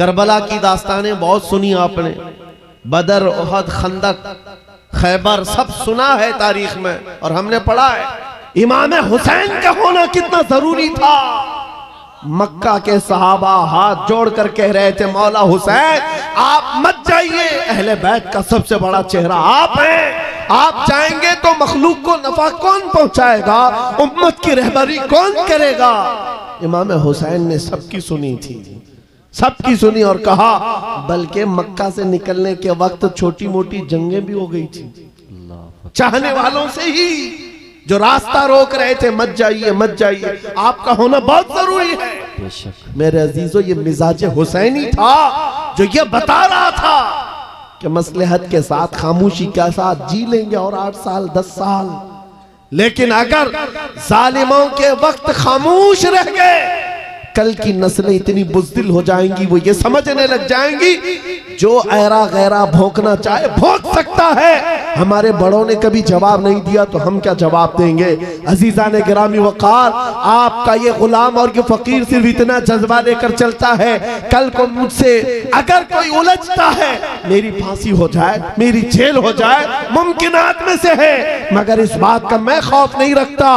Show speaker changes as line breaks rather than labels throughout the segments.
Karbala की दास्तानें बहुत सुनी आपने, बदर, उहद, खंदक, खैबर सब सुना है तारीख में और हमने पढ़ा है। इमाम हुसैन का होना कितना जरूरी था। मक्का के सहाबा हाथ जोड़कर कह रहे थे, मौला हुसैन आप मत जाइए, अहले बैत का सबसे बड़ा चेहरा आप हैं, आप जाएंगे तो मखलूक को नफा कौन पहुंचाएगा, उम्मत की रहबरी कौन करेगा। इमाम हुसैन ने सबकी सुनी थी, सबकी सुनी और कहा, बल्कि मक्का से निकलने के वक्त छोटी मोटी जंगें भी हो गई थी चाहने वालों से ही, जो रास्ता रोक रहे थे मत जाइए मत जाइए, आपका होना बहुत जरूरी है। मेरे अजीजों, ये मिजाज हुसैनी था जो ये बता रहा था कि मसलहत के साथ खामोशी के साथ जी लेंगे और 8 साल 10 साल, लेकिन अगर जालिमों के वक्त खामोश रह गए, कल की नस्लें इतनी बुज़दिल हो जाएंगी, वो ये समझने लग जाएंगी जो ऐरा गैरा भौंकना चाहे भौंक सकता है। हमारे बड़ों ने कभी जवाब नहीं दिया तो हम क्या जवाब देंगे। अजीजान गिरामी वक़ार, आपका ये गुलाम और ये फकीर सिर्फ इतना जज्बा लेकर चलता है, कल को मुझसे अगर कोई उलझता है, मेरी फांसी हो जाए, मेरी जेल हो जाए, मुमकिनात में से है, मगर इस बात का मैं खौफ नहीं रखता।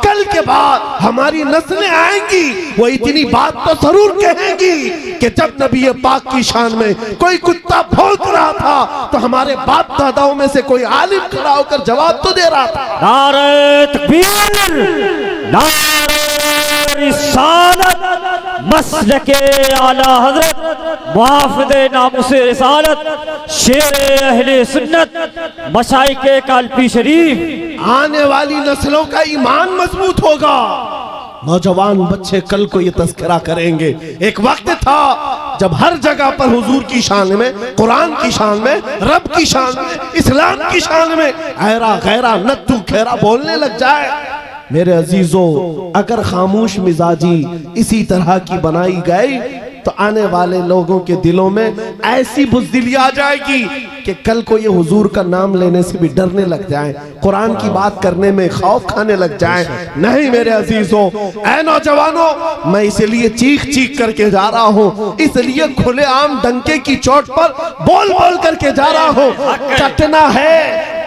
कल के बाद हमारी नस्लें आएंगी, वो इतनी बात तो जरूर कहेंगी कि जब नबी पाक की शान में कोई कुत्ता भौंक रहा था तो हमारे बाप दादाओं में से कोई आलिम खड़ा होकर जवाब तो दे रहा था।
नारे तकबीर, नारे रिसालत, मसलके आला हजरत, मुहाफिज़े नामुसे रिसालत, शेरे अहले सुन्नत, मशाइखे कालपी शरीफ।
आने वाली नस्लों का ईमान मजबूत होगा। नौजवान बच्चे कल को ये तज़किरा करेंगे। एक वक्त था जब हर जगह पर हुजूर की शान में, कुरान की शान में, रब की शान में, इस्लाम की शान में ऐरा गैरा नत्थु खेरा बोलने लग जाए। मेरे अजीजों, अगर खामोश मिजाजी इसी तरह की बनाई गई तो आने वाले लोगों के दिलों में ऐसी बुज़दिली आ जाएगी कि कल को ये हुजूर का नाम लेने से भी डरने लग जाएं, कुरान की बात करने में खौफ खाने लग जाएं। नहीं मेरे अजीजों, ऐ नौजवानों, मैं इसलिए चीख चीख करके जा रहा हूँ, इसलिए खुले आम डंके की चोट पर बोल बोल करके जा रहा हूँ।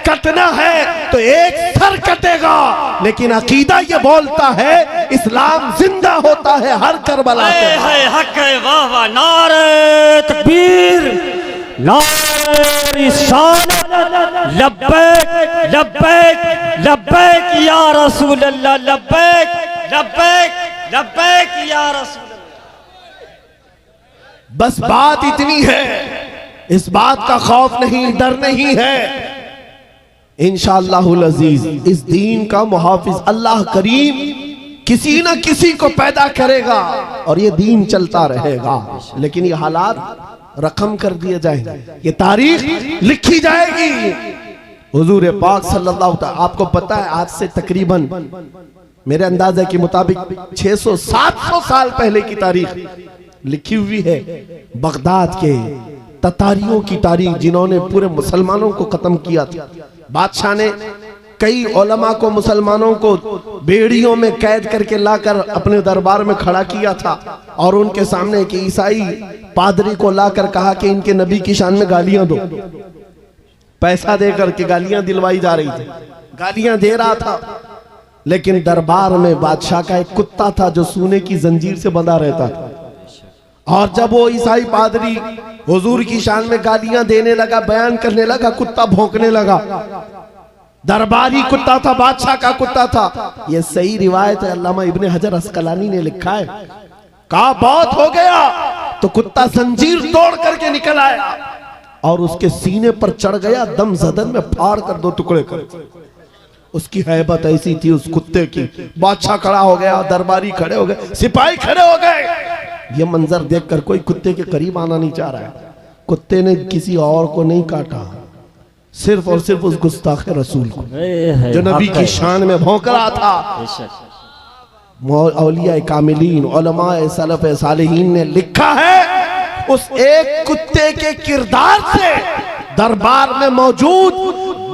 कटना है तो एक सर कटेगा, लेकिन अकीदा ये बोलता है इस्लाम जिंदा होता है हर करबला पे।
हक है, वाह वाह, नारे तकबीर, नारे रिसालत, लब्बैक लब्बैक लब्बैक या रसूल अल्लाह, लब्बैक लब्बैक लब्बैक या रसूल अल्लाह।
बस बात इतनी है, इस बात का खौफ नहीं, डर नहीं है। इंशाअल्लाहुल अजीज इस दीन का मुहाफिज अल्लाह करीम किसी न किसी को पैदा करेगा और ये दीन चलता रहेगा। लेकिन ये हालात रकम कर दिए जाएंगे, ये तारीख लिखी जाएगी। हुजूर पाक सल्लल्लाहु अलैहि, आपको पता है आज से तकरीबन मेरे अंदाजे के मुताबिक 600-700 साल पहले की तारीख लिखी हुई है। बगदाद के ततारियों की तारीख, जिन्होंने पूरे मुसलमानों को खत्म किया था। बादशाह ने कई उलमा को, मुसलमानों को बेड़ियों में कैद करके लाकर अपने दरबार में खड़ा किया था और उनके सामने एक ईसाई पादरी को लाकर कहा कि इनके नबी की शान में गालियां दो। पैसा देकर के गालियां दिलवाई जा रही थी, गालियां दे रहा था। लेकिन दरबार में बादशाह का एक कुत्ता था जो सोने की जंजीर से बंधा रहता था, और जब वो ईसाई पादरी हुजूर की शान में गालियां देने लगा, बयान करने लगा, कुत्ता भौंकने लगा। दरबारी कुत्ता था, बादशाह का कुत्ता था। ये सही रिवायत है, अल्लामा इब्ने हजर अस्कलानी ने लिखा है। कहा बहुत हो गया तो कुत्ता जंजीर तोड़ करके निकल आया और उसके सीने पर चढ़ गया, दम जदन में फाड़ कर 2 टुकड़े कर। उसकी हैबत ऐसी थी उस कुत्ते की। बादशाह खड़ा हो गया, दरबारी खड़े हो गए, सिपाही खड़े हो गए। ये मंजर देखकर कोई कुत्ते के करीब आना नहीं चाह रहा है। कुत्ते ने किसी और को नहीं काटा, सिर्फ और सिर्फ उस गुस्ताखे रसूल को जो नबी की शान में भौंक रहा था। औलिया कामिलीन, उलमाए सलफ सालिहीन ने लिखा है, उस एक कुत्ते के किरदार से दरबार में मौजूद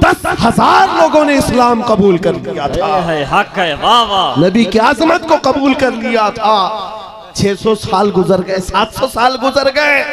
10,000 लोगों ने इस्लाम कबूल कर लिया था।
हक है, वाह वाह,
नबी की आजमत को कबूल कर लिया था। 600 साल गुजर गए, 700 साल गुजर गए,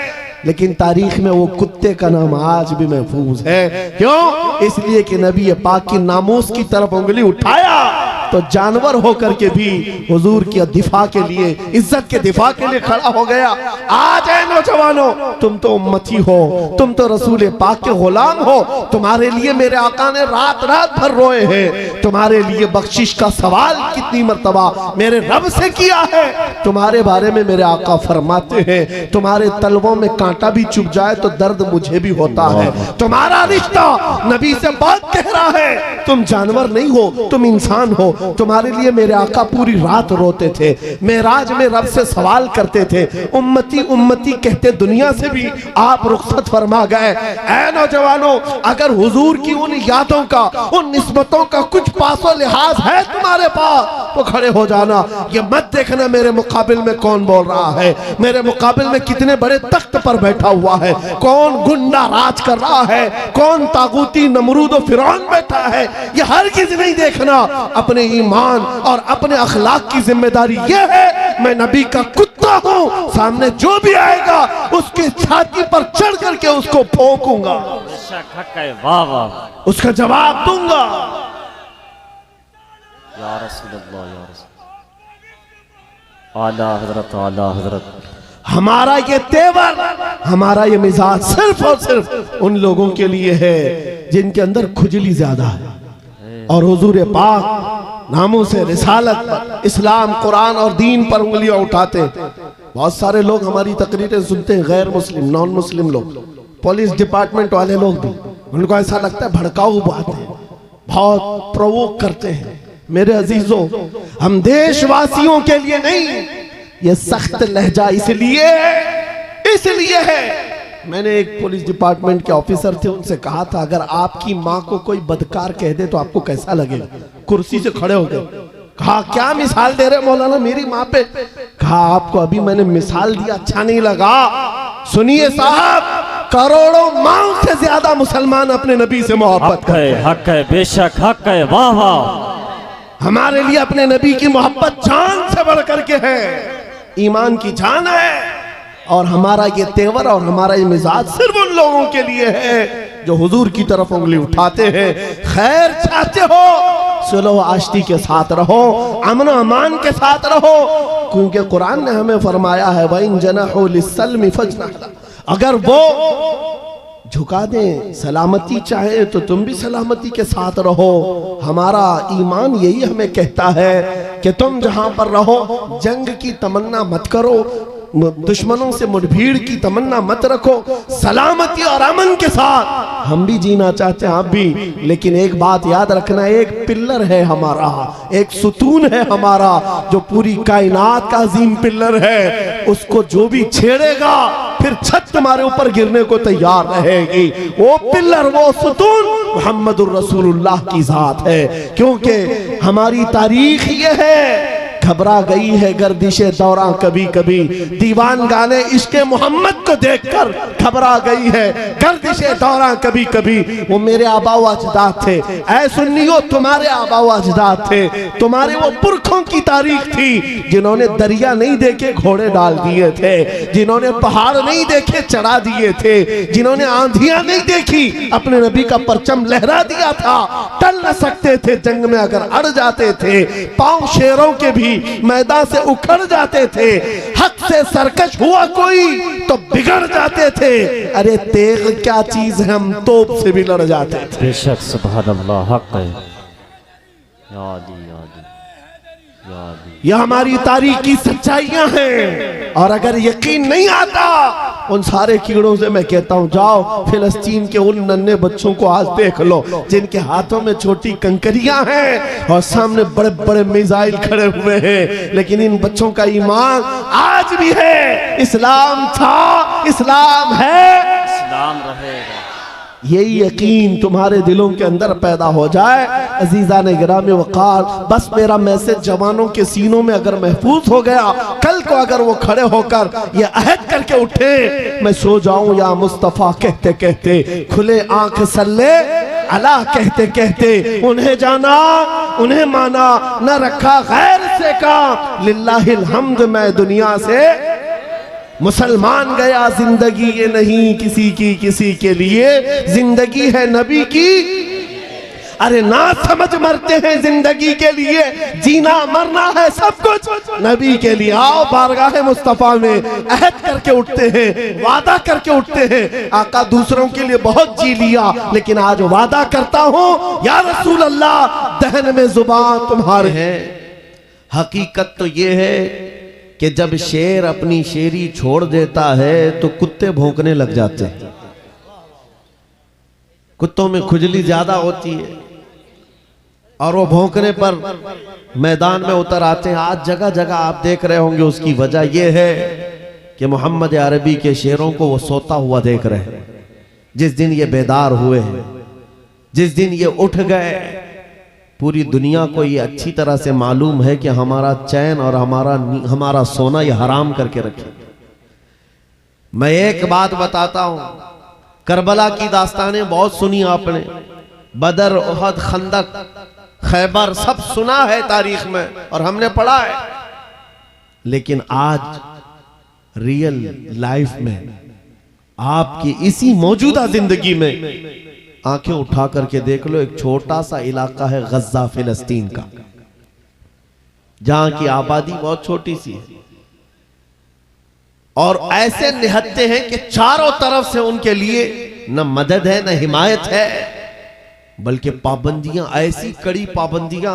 लेकिन तारीख में वो कुत्ते का नाम आज भी महफूज है। क्यों? इसलिए कि नबी पाक की नामूस की तरफ उंगली उठाया तो जानवर होकर के भी हुजूर की दिफा के लिए, इज्जत के दिफा के लिए खड़ा हो गया। आज है नौजवानों, तुम तो उम्मती हो, तुम तो रसूल पाक के गुलाम हो। तुम्हारे लिए मेरे आका ने रात रात भर रोए हैं। तुम्हारे लिए बख्शिश का सवाल कितनी मर्तबा मेरे रब से किया है। तुम्हारे बारे में मेरे आका फरमाते हैं, तुम्हारे तलवों में कांटा भी चुभ जाए तो दर्द मुझे भी होता है। तुम्हारा रिश्ता नबी से बहुत गहरा है। तुम जानवर नहीं हो, तुम इंसान हो। तुम्हारे लिए मेरे आका पूरी रात रोते थे, मेराज में रब से सवाल करते थे। उम्मती उम्मती कहते दुनिया से भी आप रुखसत फरमा गए। ऐ नौजवानों, अगर हुजूर की उन यादों का, उन निस्बतों का कुछ पासो लिहाज है तुम्हारे पास तो खड़े हो जाना। ये मत देखना मेरे मुकाबिल में कौन बोल रहा है, मेरे मुकाबिल में कितने बड़े तख्त पर बैठा हुआ है, कौन गुंडा राज कर रहा है, कौन तागूती नमरूद और फिरौन बैठा है। ये हरगिज़ नहीं देखना। अपने ईमान और अपने अखलाक की जिम्मेदारी ये है, मैं नबी का कुत्ता हूँ, सामने जो भी आएगा उसके छाती पर चढ़ करके उसको भौंकूंगा,
वाह वाह,
उसका जवाब दूंगा।
या रसूलल्लाह, या रसूल, आला हजरत, आला हजरत।
हमारा ये तेवर, हमारा ये मिजाज सिर्फ और सिर्फ उन लोगों के लिए है जिनके अंदर खुजली ज्यादा है और हुजूर पाक नामों से, रिसालत पर, इस्लाम, कुरान और दीन पर उंगलियां उठाते हैं। बहुत सारे लोग हमारी तकरीरें सुनते हैं, गैर मुस्लिम, नॉन मुस्लिम लोग, पुलिस डिपार्टमेंट वाले लोग भी, उनको ऐसा लगता है भड़काऊ बातें, बहुत प्रोवोक करते हैं। मेरे अजीजों, हम देशवासियों के लिए नहीं, ये सख्त लहजा इसलिए है। मैंने एक पुलिस डिपार्टमेंट के ऑफिसर थे, उनसे कहा था अगर आपकी माँ को कोई बदकार कह दे तो आपको कैसा लगेगा? कुर्सी से खड़े हो गए। कहा क्या मिसाल दे रहे मौलाना मेरी माँ पे? कहा आपको अभी मैंने मिसाल दिया, अच्छा नहीं लगा? सुनिए साहब, करोड़ों माओ से ज्यादा मुसलमान अपने नबी से मोहब्बत करते हैं।
हक है, बेशक हक है, वाह वाह।
हमारे लिए अपने नबी की मोहब्बत जान से बढ़ करके है, ईमान की जान है। और हमारा ये तेवर और हमारा ये मिजाज सिर्फ उन लोगों के लिए है जो हुजूर की तरफ उंगली उठाते हैं। खैर चाहते हो, सुलह आश्ती के साथ रहो, अमन अमान के साथ रहो, क्योंकि कुरान ने हमें फरमाया है वइन जनाहु लिस्सल्मी फजनह, अगर वो झुका दें, सलामती चाहे तो तुम भी सलामती के साथ रहो। हमारा ईमान यही हमें कहता है कि तुम जहां पर रहो जंग की तमन्ना मत करो, दुश्मनों से मुठभीड़ की तमन्ना मत रखो, सलामती और अमन के साथ हम भी जीना चाहते हैं, आप भी। लेकिन एक बात याद रखना, एक पिल्लर है हमारा, एक सुतून है हमारा जो पूरी कायनात का अजीम पिल्लर है, उसको जो भी छेड़ेगा फिर छत तुम्हारे ऊपर गिरने को तैयार रहेगी। वो पिल्लर, वो सुतून मुहम्मदुर रसूलुल्लाह की जात है। क्योंकि हमारी तारीख ये है, घबरा गई है गर्दिशे दौरां कभी कभी, दीवान गाने इश्क़े मोहम्मद को देखकर घबरा गई है गर्दिशे दौरां कभी कभी। वो मेरे आबा व अजदाद थे, ऐ सुन्नियों तुम्हारे आबा व अजदाद थे, तुम्हारे वो पुरखों की तारीख थी जिन्होंने दरिया नहीं देखे घोड़े डाल दिए थे, जिन्होंने पहाड़ नहीं देखे चढ़ा दिए थे, जिन्होंने आंधियां नहीं देखी अपने नबी का परचम लहरा दिया था, टल न सकते थे जंग में अगर अड़ जाते थे, पांव शेरों के भी मैदान से उखड़ जाते थे, हक से सरकश हुआ कोई तो बिगड़ जाते थे। अरे तेग क्या चीज है, हम तोप से भी लड़ जाते थे।
बेशक सुभान अल्लाह, हक है। याद याद याद,
यह हमारी तारीख की सच्चाइयां हैं। और अगर यकीन नहीं आता उन सारे कीड़ों से मैं कहता हूं, जाओ फिलिस्तीन के उन नन्हे बच्चों को आज देख लो जिनके हाथों में छोटी कंकरियां हैं और सामने बड़े बड़े मिसाइल खड़े हुए हैं, लेकिन इन बच्चों का ईमान आज भी है। इस्लाम था, इस्लाम है,
इस्लाम रहेगा।
यही यकीन तुम्हारे दिलों के अंदर पैदा हो जाए। अजीजा ने गिरामी वक़ार, बस मेरा मैसेज जवानों के सीनों में अगर महफूज हो गया, कल को अगर वो खड़े होकर ये अहद करके उठे मैं सो जाऊं या मुस्तफ़ा कहते कहते, खुले आंख सल्ले अल्लाह कहते कहते उन्हें जाना, उन्हें माना, न रखा गैर से काम। लिल्लाहिल हम्द, मैं दुनिया से मुसलमान गया। जिंदगी ये नहीं किसी की किसी के लिए, जिंदगी है नबी की। अरे ना समझ मरते हैं जिंदगी के लिए, जीना मरना है सब कुछ नबी के लिए। आओ बारगाह मुस्तफा में अहद करके उठते हैं, वादा करके उठते हैं। आका दूसरों के लिए बहुत जी लिया, लेकिन आज वादा करता हूं या रसूल अल्लाह, दहन में जुबान तुम्हारे हैं। हकीकत तो ये है कि जब शेर अपनी शेरी छोड़ देता है तो कुत्ते भौंकने लग जाते हैं। कुत्तों में खुजली ज्यादा होती है और वो भौंकने पर मैदान में उतर आते हैं। आज जगह जगह आप देख रहे होंगे, उसकी वजह यह है कि मोहम्मद अरबी के शेरों को वो सोता हुआ देख रहे हैं। जिस दिन ये बेदार हुए हैं, जिस दिन ये उठ गए, पूरी दुनिया को ये अच्छी तरह से मालूम है कि हमारा चैन और हमारा सोना ये हराम करके रखे। मैं एक बात बताता हूं, करबला की दास्तानें बहुत सुनी आपने, बदर, उहद, खंदक, खैबर सब सुना है तारीख में और हमने पढ़ा है। लेकिन आज रियल लाइफ में, आपकी इसी मौजूदा जिंदगी में आंखें उठा करके देख लो, एक छोटा सा इलाका है गज्जा फिलिस्तीन का, जहां की आबादी बहुत छोटी सी है और ऐसे निहत्ते हैं कि चारों तरफ से उनके लिए न मदद है न हिमायत है, बल्कि पाबंदियां, ऐसी कड़ी पाबंदियां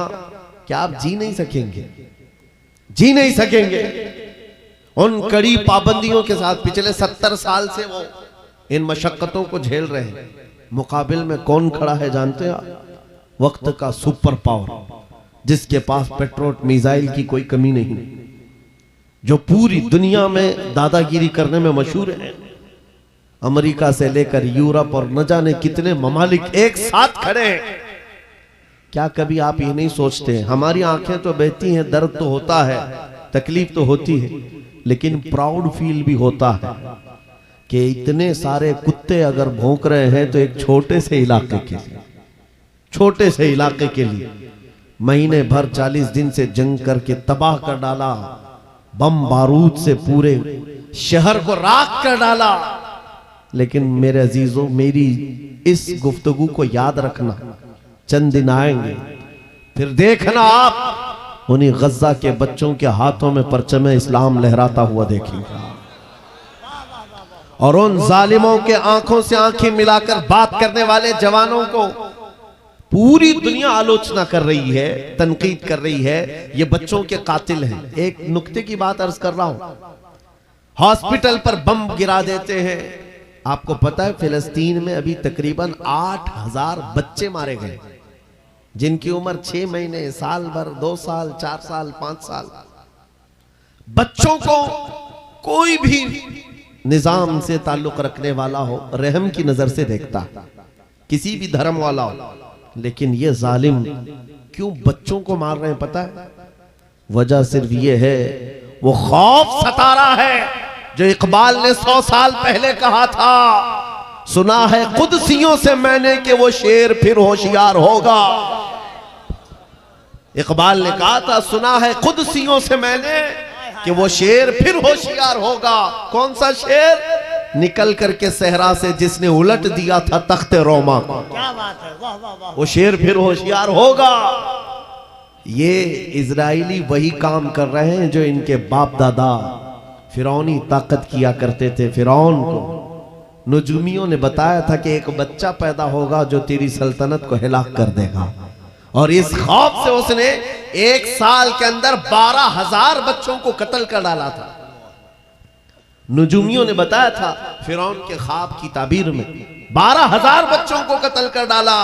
कि आप जी नहीं सकेंगे, जी नहीं सकेंगे। उन कड़ी पाबंदियों के साथ पिछले 70 साल से वो इन मशक्कतों को झेल रहे हैं। मुकाबिल में कौन खड़ा है जानते हैं? वक्त का सुपर पावर, जिसके पास पेट्रोल मिसाइल की कोई कमी नहीं, जो पूरी दुनिया में दादागिरी करने में मशहूर है। अमेरिका से लेकर यूरोप और न जाने कितने ममालिक एक साथ खड़े हैं। क्या कभी आप ये नहीं सोचते, हमारी आंखें तो बहती हैं, दर्द तो होता है, तकलीफ तो होती है, लेकिन प्राउड फील भी होता है कि इतने सारे कुत्ते अगर भौंक रहे हैं तो एक छोटे से इलाके के लिए, छोटे से इलाके के लिए महीने भर 40 दिन से जंग करके तबाह कर डाला, बम बारूद से पूरे शहर को राख कर डाला। लेकिन मेरे अजीजों, मेरी इस गुफ्तगू को याद रखना, चंद दिन आएंगे फिर देखना आप उन्हीं गज्जा के बच्चों के हाथों में परचम इस्लाम लहराता हुआ देखेंगे और उन जालिमों के आंखों से आंखें मिलाकर बात करने वाले जवानों को पूरी दुनिया आलोचना कर रही है, तनकीद कर रही है, ये बच्चों के कातिल हैं। एक नुक्ते की बात अर्ज कर रहा हूं, हॉस्पिटल पर बम गिरा देते हैं। आपको पता है फिलिस्तीन में अभी तकरीबन 8000 बच्चे मारे गए, जिनकी उम्र 6 महीने, साल भर, 2 साल, 4 साल, 5 साल। बच्चों को कोई भी निजाम से ताल्लुक रखने वाला हो, रहम की नजर से देखता, किसी भी धर्म वाला हो, लेकिन ये जालिम क्यों बच्चों को मार रहे हैं पता है? वजह सिर्फ ये है, वो खौफ सता रहा है जो इकबाल ने 100 साल पहले कहा था, सुना है कुदसियों से मैंने कि वो शेर फिर होशियार होगा। इकबाल ने कहा था, सुना है कुदसियों से मैंने कि वो शेर फिर होशियार होगा। कौन सा शेर? निकल करके सहरा से जिसने उलट दिया था तख्ते रोमा को। क्या बात है, वाह वाह वाह। वो शेर फिर होशियार होगा। ये इजराइली वही काम कर रहे हैं जो इनके बाप दादा फिरौनी ताकत किया करते थे। फिरौन को नुजूमियों ने बताया था कि एक बच्चा पैदा होगा जो तेरी सल्तनत को हिलाक कर देगा, और इस खौफ से उसने 1 साल के अंदर 12,000 बच्चों को कत्ल कर डाला था। नुजूमियों ने बताया था फिरौन के ख्वाब की ताबीर में 12,000 बच्चों को कत्ल कर डाला,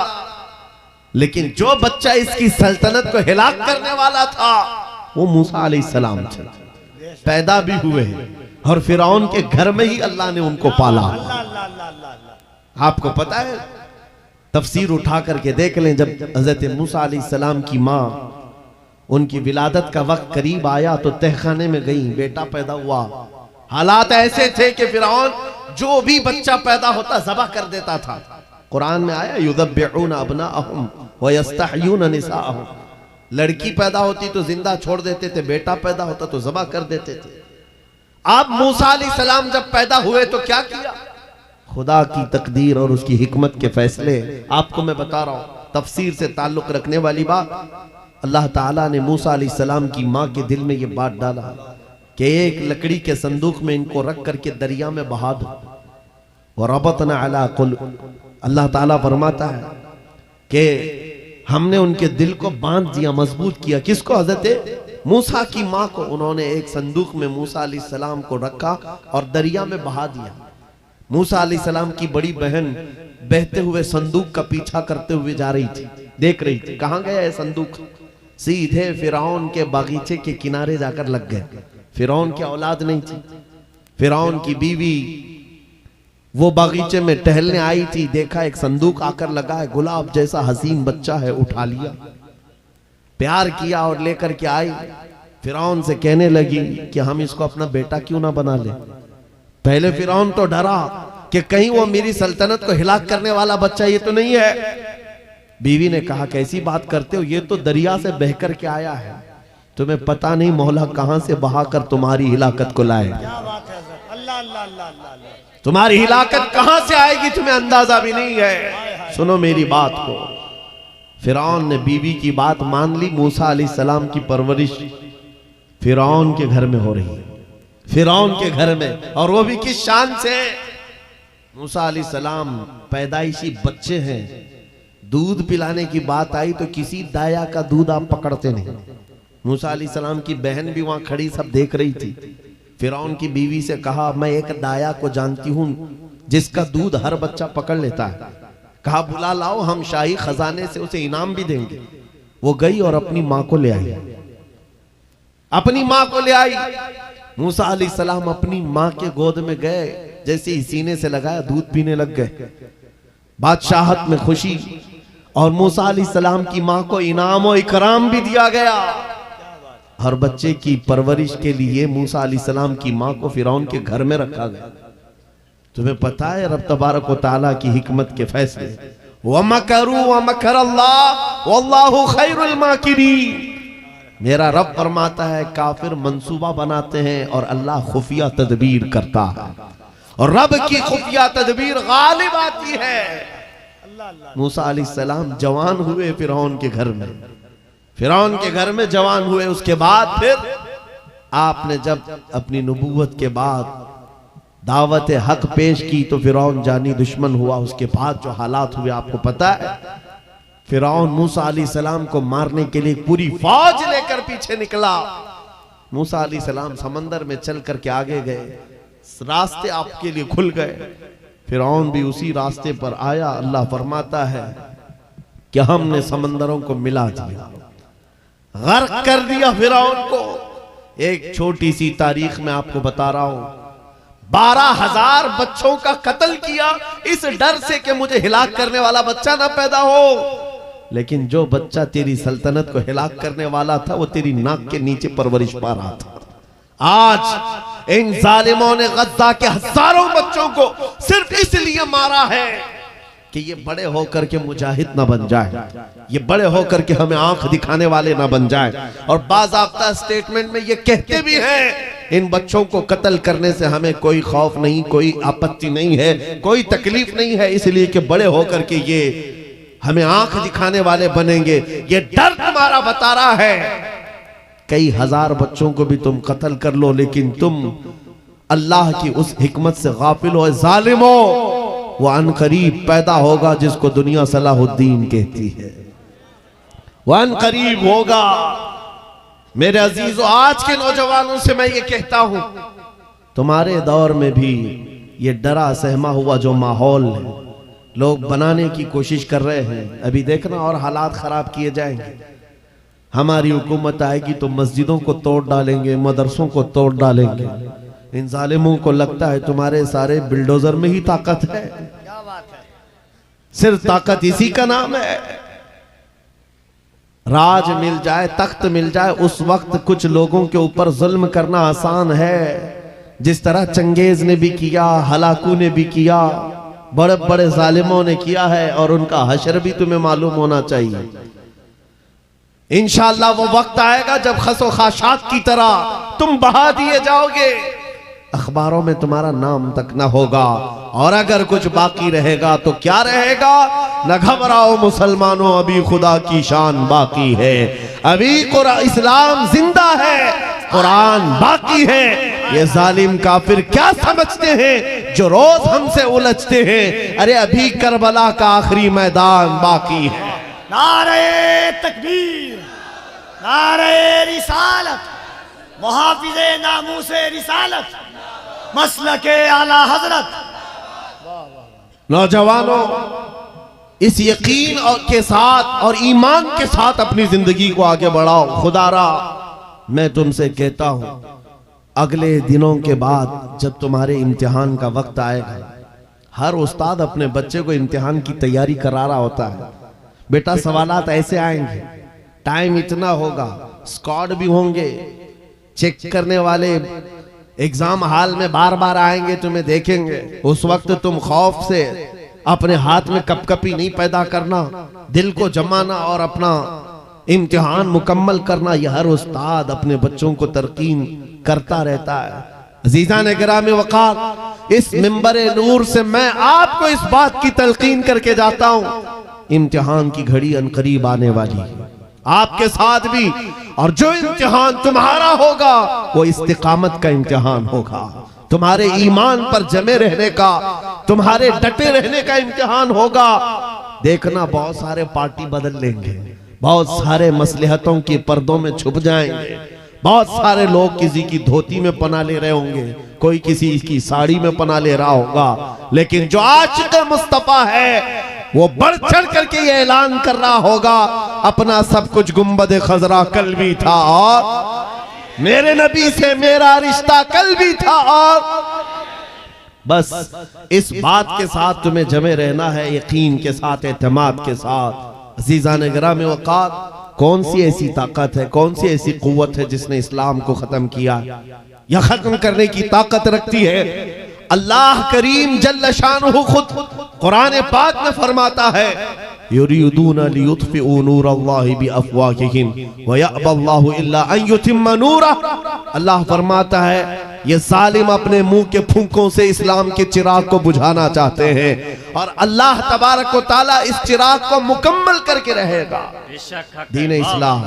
लेकिन जो बच्चा इसकी सल्तनत को हिलाक करने वाला था वो मूसा अलैहिस्सलाम थे। पैदा भी हुए और फिरौन के घर में ही अल्लाह ने उनको पाला। आपको पता है, तफसीर उठा करके देख लें, जब हजरत मूसा अलैहिस्सलाम की माँ, उनकी विलादत का वक्त करीब आया तो तहखाने में गई, बेटा पैदा हुआ। हालात ऐसे थे कि फिरौन जो भी बच्चा पैदा होता ज़बह कर देता था। कुरान में आया युज़ब्बिऊन अब्नाअहुम व यस्तहयून निसाअहुम। लड़की पैदा होती तो जिंदा छोड़ देते थे, बेटा पैदा होता तो ज़बह कर देते थे। आप मूसा अलैहिस्सलाम जब पैदा हुए तो क्या किया? खुदा की तकदीर और उसकी हिकमत के फैसले आपको मैं बता रहा हूं, तफसीर से ताल्लुक रखने वाली बात। अल्लाह ताला ने मूसा अलैहिस्सलाम की माँ के दिल में ये बात डाला कि एक लकड़ी के संदूक में इनको रख करके दरिया में बहा दो। और रबतना अला कुलूब, अल्लाह ताला फरमाता है कि हमने उनके दिल को बांध दिया, मजबूत किया। किसको? हजरत मूसा की माँ को। उन्होंने एक संदूक में मूसा अलैहिस्सलाम को रखा और दरिया में बहा दिया। मूसा अलैहिस्सलाम की बड़ी बहन बहते हुए संदूक का पीछा करते हुए जा रही थी, देख रही थी कहां गया है संदूक। सीधे फिरौन के बागीचे के किनारे जाकर लग गए। फिरौन की औलाद नहीं थी, फिरौन की बीवी वो बागीचे में टहलने आई थी, देखा एक संदूक आकर लगा है, गुलाब जैसा हसीन बच्चा है, उठा लिया, प्यार किया और लेकर के आई। फिरौन से कहने लगी कि हम इसको अपना बेटा क्यों ना बना ले। पहले फिरौन तो डरा कि कहीं वो मेरी सल्तनत को हिलाक करने वाला बच्चा ये तो नहीं है। बीवी ने कहा कैसी बात करते हो, ये तो दरिया से बह कर के आया है, तुम्हें पता नहीं मौला कहां से बहाकर तुम्हारी हिलाकत को लाए।
क्या बात है अल्लाह अल्लाह अल्लाह अल्लाह।
तुम्हारी हिलाकत कहां से आएगी तुम्हें अंदाजा भी नहीं है। सुनो मेरी बात को। फिरौन ने बीवी की बात मान ली। मूसा अलैहिस्सलाम की परवरिश फिरौन के घर में हो रही है, फिरौन के घर में, और वो भी किस शान से। मूसा अलैहिस्सलाम पैदाइशी बच्चे हैं, दूध पिलाने की बात आई तो किसी दाया का दूध आप पकड़ते नहीं। मूसा अलैहिस्सलाम की बहन भी वहां खड़ी सब देख रही थी। फिरौन की बीवी से कहा मैं एक दाया को जानती हूं जिसका दूध हर बच्चा पकड़ लेता है। कहा बुला लाओ, हम शाही खजाने से उसे इनाम भी देंगे। वो गई और अपनी माँ को ले आई, अपनी माँ को ले आई। मूसा अलैहिस्सलाम अपनी माँ के गोद में गए, जैसे ही सीने से लगाया दूध पीने लग गए। बादशाहत में खुशी, और मूसा अलैहिस्सलाम की माँ को इनाम और इकराम भी दिया गया। हर बच्चे की परवरिश के लिए मूसा अलैहिस्सलाम की माँ को फिरौन के घर में रखा गया। तुम्हें पता है रब तबारक व तआला की हिकमत के फैसले। वमकरू वमकरल्लाह वल्लाहु खैरुल माकिरीन। मेरा रब फरमाता है काफिर मंसूबा बनाते हैं और अल्लाह खुफिया तदबीर करता है, और रब की खुफिया तदबीर गालिब आती है। मूसा अलैहिस्सलाम जवान हुए फिरौन के घर में, फिरौन के घर में जवान हुए। उसके बाद फिर आपने जब अपनी नबूवत के बाद दावत हक पेश की तो फिरौन जानी दुश्मन हुआ। उसके बाद जो हालात हुए आपको पता है। फिरौन मूसा अलैहिस्सलाम को मारने के लिए पूरी फौज लेकर पीछे निकला। मूसा अलैहिस्सलाम समंदर में चल करके आगे गए, रास्ते आपके लिए खुल गए। फिरौन भी उसी रास्ते पर आया। अल्लाह फरमाता है कि हमने समंदरों को मिला दिया, गर्क कर दिया फिरौन को। एक छोटी सी तारीख में आपको बता रहा हूं, 12,000 बच्चों का कत्ल किया इस डर से कि मुझे हिलाक करने वाला बच्चा ना पैदा हो। लेकिन जो बच्चा तेरी सल्तनत को हिलाक करने वाला था वो तेरी नाक के नीचे परवरिश पा रहा था। आज इन जालिमों ने गद्दा के हजारों बच्चों को सिर्फ इसलिए मारा है कि ये बड़े होकर के मुजाहिद ना बन जाए, ये बड़े होकर के हमें आंख दिखाने वाले ना बन जाए। और बाज़ाब्ता स्टेटमेंट में ये कहते भी हैं इन बच्चों को कत्ल करने से हमें कोई खौफ नहीं, कोई आपत्ति नहीं है, कोई तकलीफ नहीं है, इसलिए कि बड़े होकर के ये हमें आंख दिखाने वाले बनेंगे। ये डर तुम्हारा बता रहा है। कई हजार बच्चों को भी तुम कत्ल कर लो, लेकिन तुम अल्लाह की उस हिकमत से गाफिल हो। जालिमो, वो अनकरीब पैदा होगा जिसको दुनिया सलाहुद्दीन कहती है, वो अनकरीब होगा। मेरे अजीजों, आज के नौजवानों से मैं ये कहता हूं, तुम्हारे दौर में भी ये डरा सहमा हुआ जो माहौल है लोग बनाने की कोशिश कर रहे हैं, अभी देखना और हालात खराब किए जाएंगे। हमारी हुकूमत आएगी तो मस्जिदों को तोड़ डालेंगे, मदरसों को तोड़ डालेंगे। इन जालिमों को लगता है तुम्हारे सारे बिल्डोजर में ही ताकत है।
क्या बात है।
सिर्फ ताकत इसी का नाम है। राज मिल जाए, तख्त मिल जाए, उस वक्त कुछ लोगों के ऊपर जुल्म करना आसान है, जिस तरह चंगेज ने भी किया, हलाकू ने भी किया। बड़े बड़े जालिमों ने किया है और उनका हशर भी तुम्हें मालूम होना चाहिए। इंशाअल्लाह वो वक्त आएगा जब खसो खाशात की तरह तुम बहा दिए जाओगे, अखबारों में तुम्हारा नाम तक ना होगा। और अगर कुछ बाकी रहेगा तो क्या रहेगा? न घबराओ मुसलमानों, अभी खुदा की शान बाकी है, अभी इस्लाम जिंदा है, कुरान बाकी है। ये जालिम काफिर क्या समझते हैं जो रोज हमसे उलझते हैं? अरे अभी करबला का आखिरी मैदान बाकी है।
नारे तकबीर, नारे रिसालत, मुहाफिज़े नामूसे रिसालत, मसलके आला हजरत।
नौजवानों, इस यकीन और के साथ और ईमान के साथ अपनी जिंदगी को आगे बढ़ाओ। खुदारा मैं तुमसे कहता हूं, अगले दिनों के बाद जब तुम्हारे इम्तिहान का वक्त आएगा, हर उस्ताद अपने बच्चे को इम्तिहान की तैयारी करा रहा होता है। बेटा सवालात ऐसे आएंगे, टाइम इतना होगा, स्क्वाड भी होंगे, चेक करने वाले एग्जाम हॉल में बार बार आएंगे, तुम्हें देखेंगे। उस वक्त तुम खौफ से अपने हाथ में कपकपी नहीं पैदा करना, दिल को जमाना और अपना इम्तिहान मुकम्मल करना। यह हर उस्ताद अपने बच्चों को तरकीन करता रहता है। अजीज़ान गिरामी वक़ार, इस मिंबरे नूर से मैं आपको इस बात की तलकीन करके जाता हूं, इम्तिहान की घड़ी अनकरीब आने वाली है, आपके साथ भी। और जो इम्तिहान तुम्हारा होगा वो इस्तिकामत का इम्तिहान होगा, तुम्हारे ईमान पर जमे रहने का, तुम्हारे डटे रहने का इम्तिहान होगा। देखना बहुत सारे पार्टी बदल लेंगे, बहुत सारे मसलहतों के पर्दों में छुप जाएंगे, बहुत सारे लोग किसी की धोती में पना ले रहे होंगे, कोई किसी की साड़ी में पना ले रहा होगा, लेकिन जो आशिक मुस्तफा है वो बढ़ चढ़ करके ये ऐलान कर रहा होगा, अपना सब कुछ गुंबद खजरा कल भी था और मेरे नबी से मेरा रिश्ता कल भी था। और बस इस बात के साथ तुम्हें जमे रहना है, यकीन के साथ, एतमाद के साथ। अज़ीज़ान गिरामी वक़ार, कौन सी ऐसी ताकत है, कौन सी ऐसी कुव्वत है जिसने इस्लाम को खत्म किया या खत्म करने की ताकत रखती है? अल्लाह करीम जल्ल शानुहु खुद कुरान पाक में फरमाता है, युरीदूना लियुत्फिउ नूरल्लाहि बिअफ़वाहिहिम व यअबल्लाहु इल्ला अन युतिम्मा नूरह। अल्लाह फरमाता है, ये जालिम अपने मुंह के फूंकों से इस्लाम के चिराग को बुझाना चाहते हैं और अल्लाह तबारक व तआला इस चिराग को मुकम्मल करके रहेगा। दीन इस्लाम,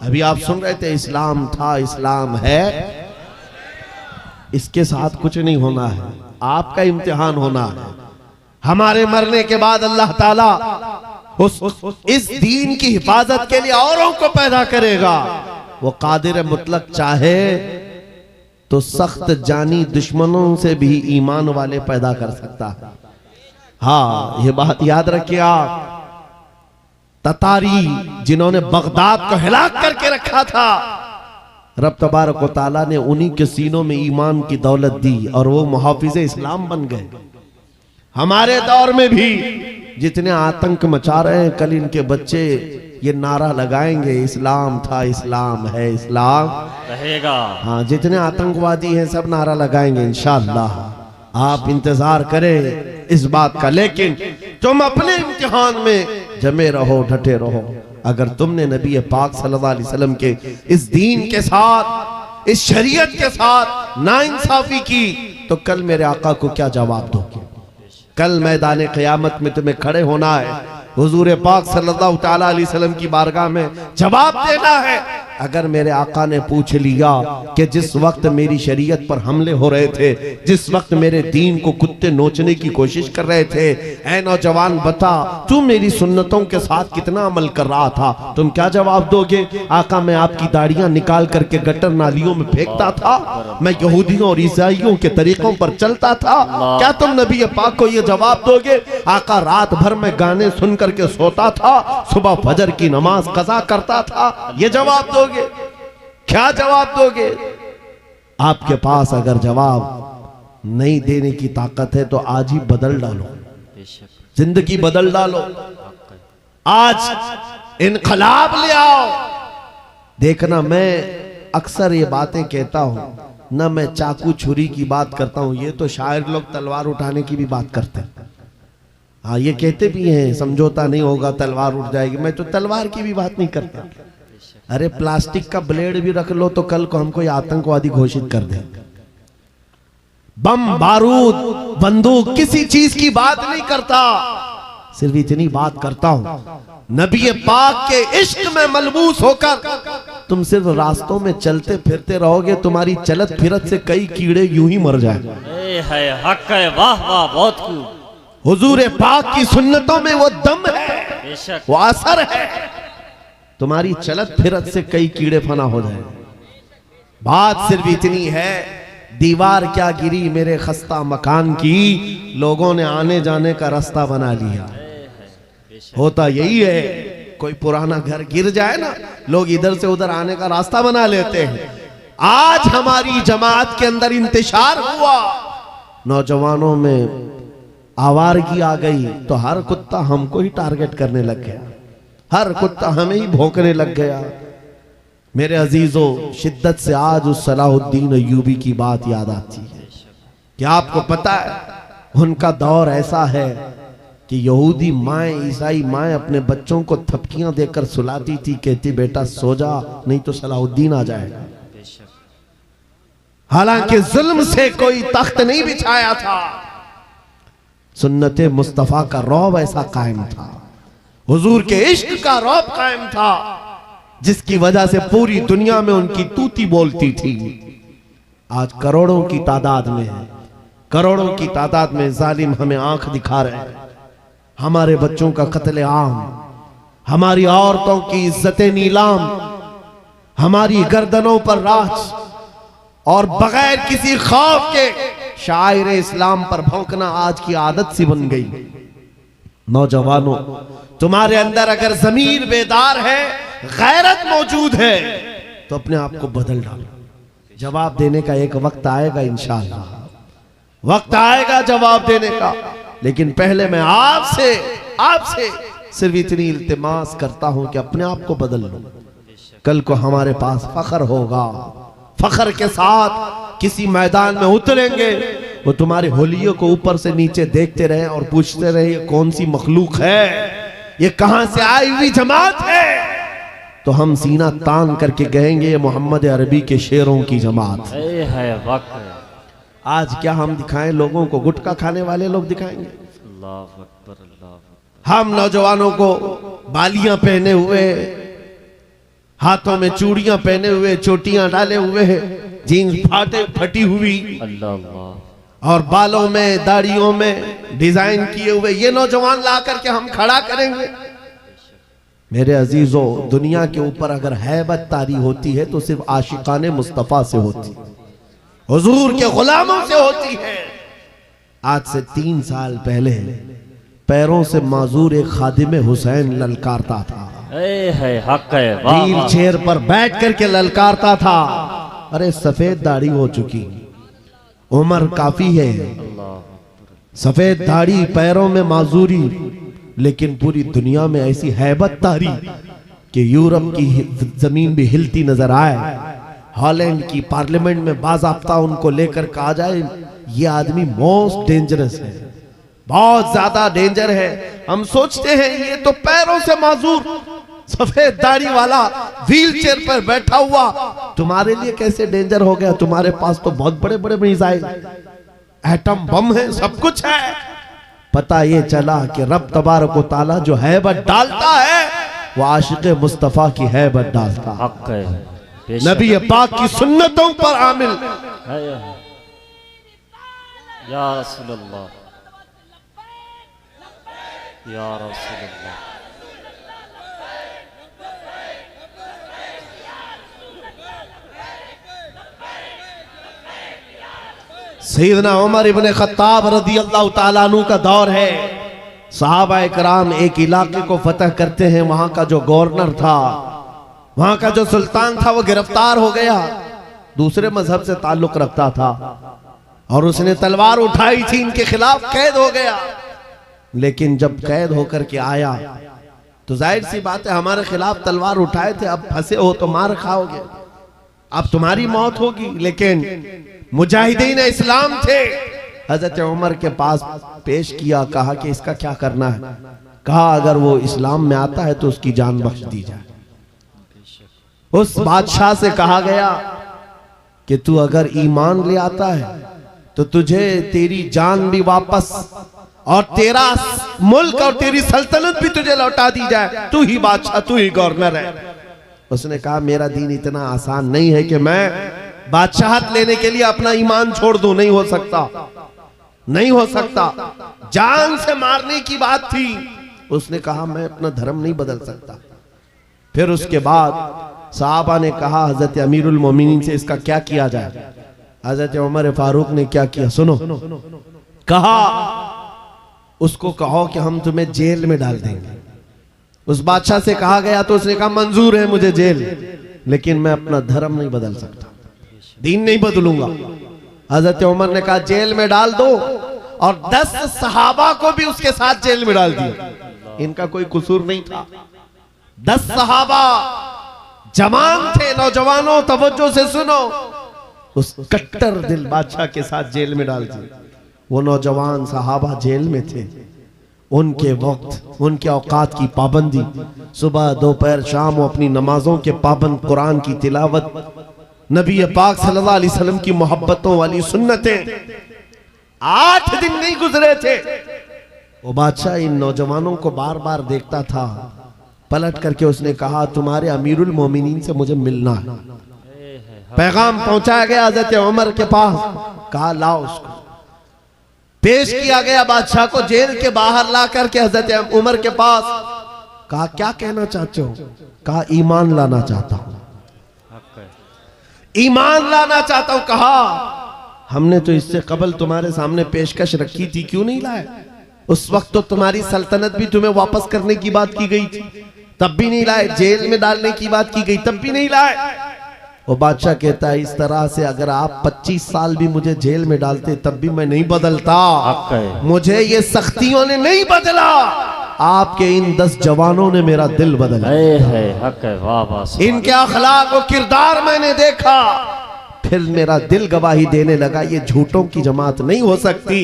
अभी आप सुन रहे थे, इस्लाम था, इस्लाम है, इसके साथ कुछ नहीं होना है, आपका इम्तिहान होना है। हमारे मरने के बाद अल्लाह ताला इस दीन की हिफाजत के लिए औरों को पैदा करेगा। वो कादिर मुतलक चाहे तो सख्त जानी दुश्मनों से भी ईमान वाले पैदा कर सकता है। हाँ, ये बात याद रखिए आप। ततारी जिन्होंने बगदाद को हिलाक करके रखा था, रब तबारक व तआला ने उन्हीं के सीनों में ईमान की दौलत दी और वो मुहाफिज़े इस्लाम बन गए। हमारे दौर में भी जितने आतंक मचा रहे हैं, कल इनके बच्चे ये नारा लगाएंगे, इस्लाम था, इस्लाम है, इस्लाम
रहेगा।
हाँ, जितने आतंकवादी हैं सब नारा लगाएंगे इंशाअल्लाह। आप इंतजार करें इस बात का, लेकिन तुम अपने इम्तिहान में जमे रहो, डटे रहो। अगर तुमने नबी पाक सल्लल्लाहु अलैहि वसल्लम के इस दीन के साथ, इस शरीयत के साथ नाइंसाफी की, तो कल मेरे आका को क्या जवाब दोगे? कल मैदान क़यामत में तुम्हें खड़े होना है, हुजूर पाक सल्लल्लाहु तआला अलैहि वसल्लम की बारगाह में जवाब देना है। अगर मेरे आका ने पूछ लिया कि जिस वक्त मेरी शरीयत पर हमले हो रहे थे, जिस वक्त मेरे दीन को कुत्ते नोचने की कोशिश कर रहे थे, ऐ नौजवान बता तू मेरी सुन्नतों के साथ कितना अमल कर रहा था? तुम क्या जवाब दोगे? आका, मैं आपकी दाढ़ियां निकाल करके गटर नालियों में फेंकता था, मैं यहूदियों और ईसाइयों के तरीकों पर चलता था। क्या तुम नबी पाक को यह जवाब दोगे? आका, रात भर में गाने सुन करके सोता था, सुबह फजर की नमाज कज़ा करता था, ये जवाब दोगे? क्या जवाब दोगे? आपके पास अगर जवाब नहीं देने की ताकत है तो आज ही बदल डालो, जिंदगी बदल डालो, आज इनकलाब ले आओ। देखना, मैं अक्सर ये बातें कहता हूं ना, मैं चाकू छुरी की बात करता हूं, ये तो शायर लोग तलवार उठाने की भी बात करते हैं। हाँ, ये कहते भी हैं समझौता नहीं होगा तलवार उठ जाएगी। मैं तो तलवार की भी बात नहीं करता। अरे प्लास्टिक का ब्लेड भी रख लो तो कल को हमको आतंकवादी घोषित कर दे। बम बारूद बंदूक किसी चीज की बात नहीं करता, सिर्फ इतनी बात करता हूं, नबी पाक के इश्क में मलबूस होकर तुम सिर्फ रास्तों में चलते फिरते रहोगे, तुम्हारी चलत फिरत से कई कीड़े यूं ही मर जाए।
है हक है, वाह वाह, बहुत खूब।
हुजूर पाक की सुन्नतों में वो दम है,
बेशक,
वो असर है, तुम्हारी चलत फिरत से कई कीड़े फना हो जाए। बात सिर्फ इतनी है, दीवार क्या गिरी मेरे खस्ता मकान की, लोगों ने आने जाने का रास्ता बना लिया। होता यही है, कोई पुराना घर गिर जाए ना, लोग इधर से उधर आने का रास्ता बना लेते हैं। आज हमारी जमात के अंदर इंतशार हुआ, नौजवानों में आवारगी आ गई तो हर कुत्ता हमको ही टारगेट करने लग गया, हर कुत्ता हमें ही भौंकने लग गया। मेरे अजीजों, शिद्दत से आज उस सलाहुद्दीन अय्यूबी की बात याद आती है। क्या आपको पता है उनका दौर ऐसा है कि यहूदी माएँ, ईसाई माएँ अपने बच्चों को थपकियां देकर सुलाती थी, कहती बेटा सो जा नहीं तो सलाहुद्दीन आ जाएगा। हालांकि जुल्म से कोई तख्त नहीं बिछाया था, सुन्नते मुस्तफा का रौब ऐसा कायम था, हुजूर के इश्क का रौब कायम था, जिसकी वजह से पूरी दुनिया में उनकी तूती बोलती थी। आज करोड़ों की तादाद में है, करोड़ों की तादाद में जालिम हमें आंख दिखा रहे हैं। हमारे बच्चों का कत्ले आम, हमारी औरतों की इज्जतें नीलाम, हमारी गर्दनों पर राज, और बगैर किसी खौफ के शायर इस्लाम पर भौंकना आज की आदत सी बन गई। नौजवानों, तुम्हारे अंदर अगर ज़मीर बेदार है, गैरत मौजूद है, तो अपने आप को बदल डालो। जवाब देने का एक वक्त आएगा, इंशाअल्लाह वक्त आएगा जवाब देने का। लेकिन पहले मैं आपसे सिर्फ इतनी इल्तिमास करता हूं कि अपने आप को बदल लो। कल को हमारे पास फख्र होगा, फख्र के साथ किसी मैदान में उतरेंगे, वो तुम्हारे होलियों को ऊपर से नीचे देखते रहे और पूछते रहे ये कौन सी मखलूक है, ये कहां से आई हुई जमात है, तो हम सीना तान करके कहेंगे ये मोहम्मद अरबी के शेरों की जमात
है। वक्त
आज क्या हम दिखाएं लोगों को? गुटखा खाने वाले लोग दिखाएंगे।
अल्लाह अकबर, अल्लाह अकबर।
हम नौजवानों को बालियां पहने हुए, हाथों में चूड़ियां पहने हुए, चोटियां डाले हुए, जीन्स फटी हुई,
अल्लाह,
और बालों में दाढ़ियों में डिजाइन किए हुए ये नौजवान ला करके हम खड़ा करेंगे। मेरे अजीजों, दुनिया के ऊपर अगर हैबत तारी होती है तो सिर्फ आशिकाने मुस्तफा से होती है, हुजूर के गुलामों से होती है। आज से 3 साल पहले पैरों से माजूर एक खादिम हुसैन ललकारता था,
है हक है, वाह
व्हील
वाह।
चेयर पर बैठ करके ललकारता था। अरे सफेद दाढ़ी हो चुकी, उम्र काफी है, सफेद दाढ़ी, पैरों में माजूरी, लेकिन पूरी दुनिया में ऐसी हैबत तारी कि यूरोप की जमीन भी हिलती नजर आए। हॉलैंड की पार्लियामेंट में बाज़ाब्ता उनको लेकर कहा जाए ये आदमी मोस्ट डेंजरस है, बहुत ज्यादा डेंजर है। हम सोचते हैं ये तो पैरों से माजूर सफेद दाढ़ी वाला व्हील चेयर पर बैठा हुआ तुम्हारे लिए कैसे डेंजर हो गया? तुम्हारे पास तो बहुत बड़े बड़े मिसाइल, एटम बम है, सब कुछ है। पता ये चला कि रब तबारक व तआला जो हैबत डालता है वो आशिक मुस्तफा की हैबत डालता है।
हक है,
नबी पाक की सुन्नतों पर आमिल
है। या रसूल अल्लाह, या रसूल अल्लाह।
सैयदना उमर इब्ने खत्ताब रज़ियल्लाहु ताला अन्हु का दौर है। सहाबा कराम एक इलाके को फतह करते हैं, वहां का जो गवर्नर था, वहां का जो सुल्तान था, वो गिरफ्तार हो गया, दूसरे मजहब से ताल्लुक रखता था और उसने तलवार उठाई थी, इनके खिलाफ कैद हो गया। लेकिन जब कैद होकर के आया तो जाहिर सी बात है हमारे खिलाफ तलवार उठाए थे, अब फंसे हो तो मार खाओगे, अब तुम्हारी मौत होगी। लेकिन मुजाहिदीन इस्लाम थे, हजरत उमर के पास पेश किया, कहा कि इसका क्या करना है। कहा अगर वो इस्लाम में आता है तो उसकी जान बख्श दी जाए। उस बादशाह से कहा गया कि तू अगर ईमान ले आता है तो तुझे तेरी जान भी वापस और तेरा मुल्क और तेरी सल्तनत भी तुझे लौटा दी जाए, तू ही बादशाह, तू ही गवर्नर है। उसने कहा मेरा दीन इतना आसान नहीं है कि मैं बादशाहत लेने के लिए अपना ईमान छोड़ दूं, नहीं हो सकता, नहीं हो सकता। जान से मारने की बात थी। उसने कहा मैं अपना धर्म नहीं बदल सकता। फिर उसके बाद साहबा ने कहा हजरत अमीरुल मोमिनीन से इसका क्या किया जाए। हजरत उमर फारूक ने क्या किया सुनो। कहा उसको कहो कि हम तुम्हें जेल में डाल देंगे। उस बादशाह से कहा गया तो उसने कहा मंजूर है मुझे जेल, लेकिन मैं अपना धर्म नहीं बदल सकता, दीन नहीं बदलूंगा। हजरत उमर ने कहा जेल में डाल दो, और 10 सहाबा को भी उसके साथ जेल में डाल दिया। इनका कोई कसूर नहीं था। 10 सहाबा जवान थे। नौजवानों तवज्जो से सुनो, उस कट्टर दिल बादशाह के साथ जेल में डाल दिया। वो नौजवान सहाबा जेल में थे। उनके वक्त, उनके औकात की पाबंदी, सुबह दोपहर शाम वो अपनी नमाजों के पाबंद, कुरान की तिलावत, नबी पाक सल्लल्लाहु अलैहि वसल्लम की मोहब्बतों वाली सुन्नतें। 8 दिन नहीं गुजरे थे। वो बादशाह इन नौजवानों को बार बार देखता था। पलट करके उसने कहा तुम्हारे अमीरुल मोमिनीन से मुझे मिलना है। पैगाम पहुंचाया गया हजरत उमर के पास। कहा लाओ उसको। पेश किया गया बादशाह को जेल के बाहर ला करके हजरत उमर के पास। कहा क्या कहना चाहते हो। कहा ईमान लाना चाहता हूं, ईमान लाना चाहता हूं। कहा हमने तो इससे कबल तुम्हारे सामने पेशकश रखी थी, क्यों नहीं लाए। उस वक्त तो तुम्हारी सल्तनत भी तुम्हें वापस करने की बात की गई थी, तब भी नहीं लाए। जेल में डालने की बात की गई, तब भी नहीं लाए। वो बादशाह कहता है इस तरह से अगर आप 25 साल भी मुझे जेल में डालते तब भी मैं नहीं बदलता। मुझे ये सख्तियों ने नहीं बदला, आपके इन 10 जवानों ने मेरा दिल बदला। इनके अखलाक और किरदार मैंने देखा, फिर मेरा दिल गवाही देने लगा ये झूठों की जमात नहीं हो सकती।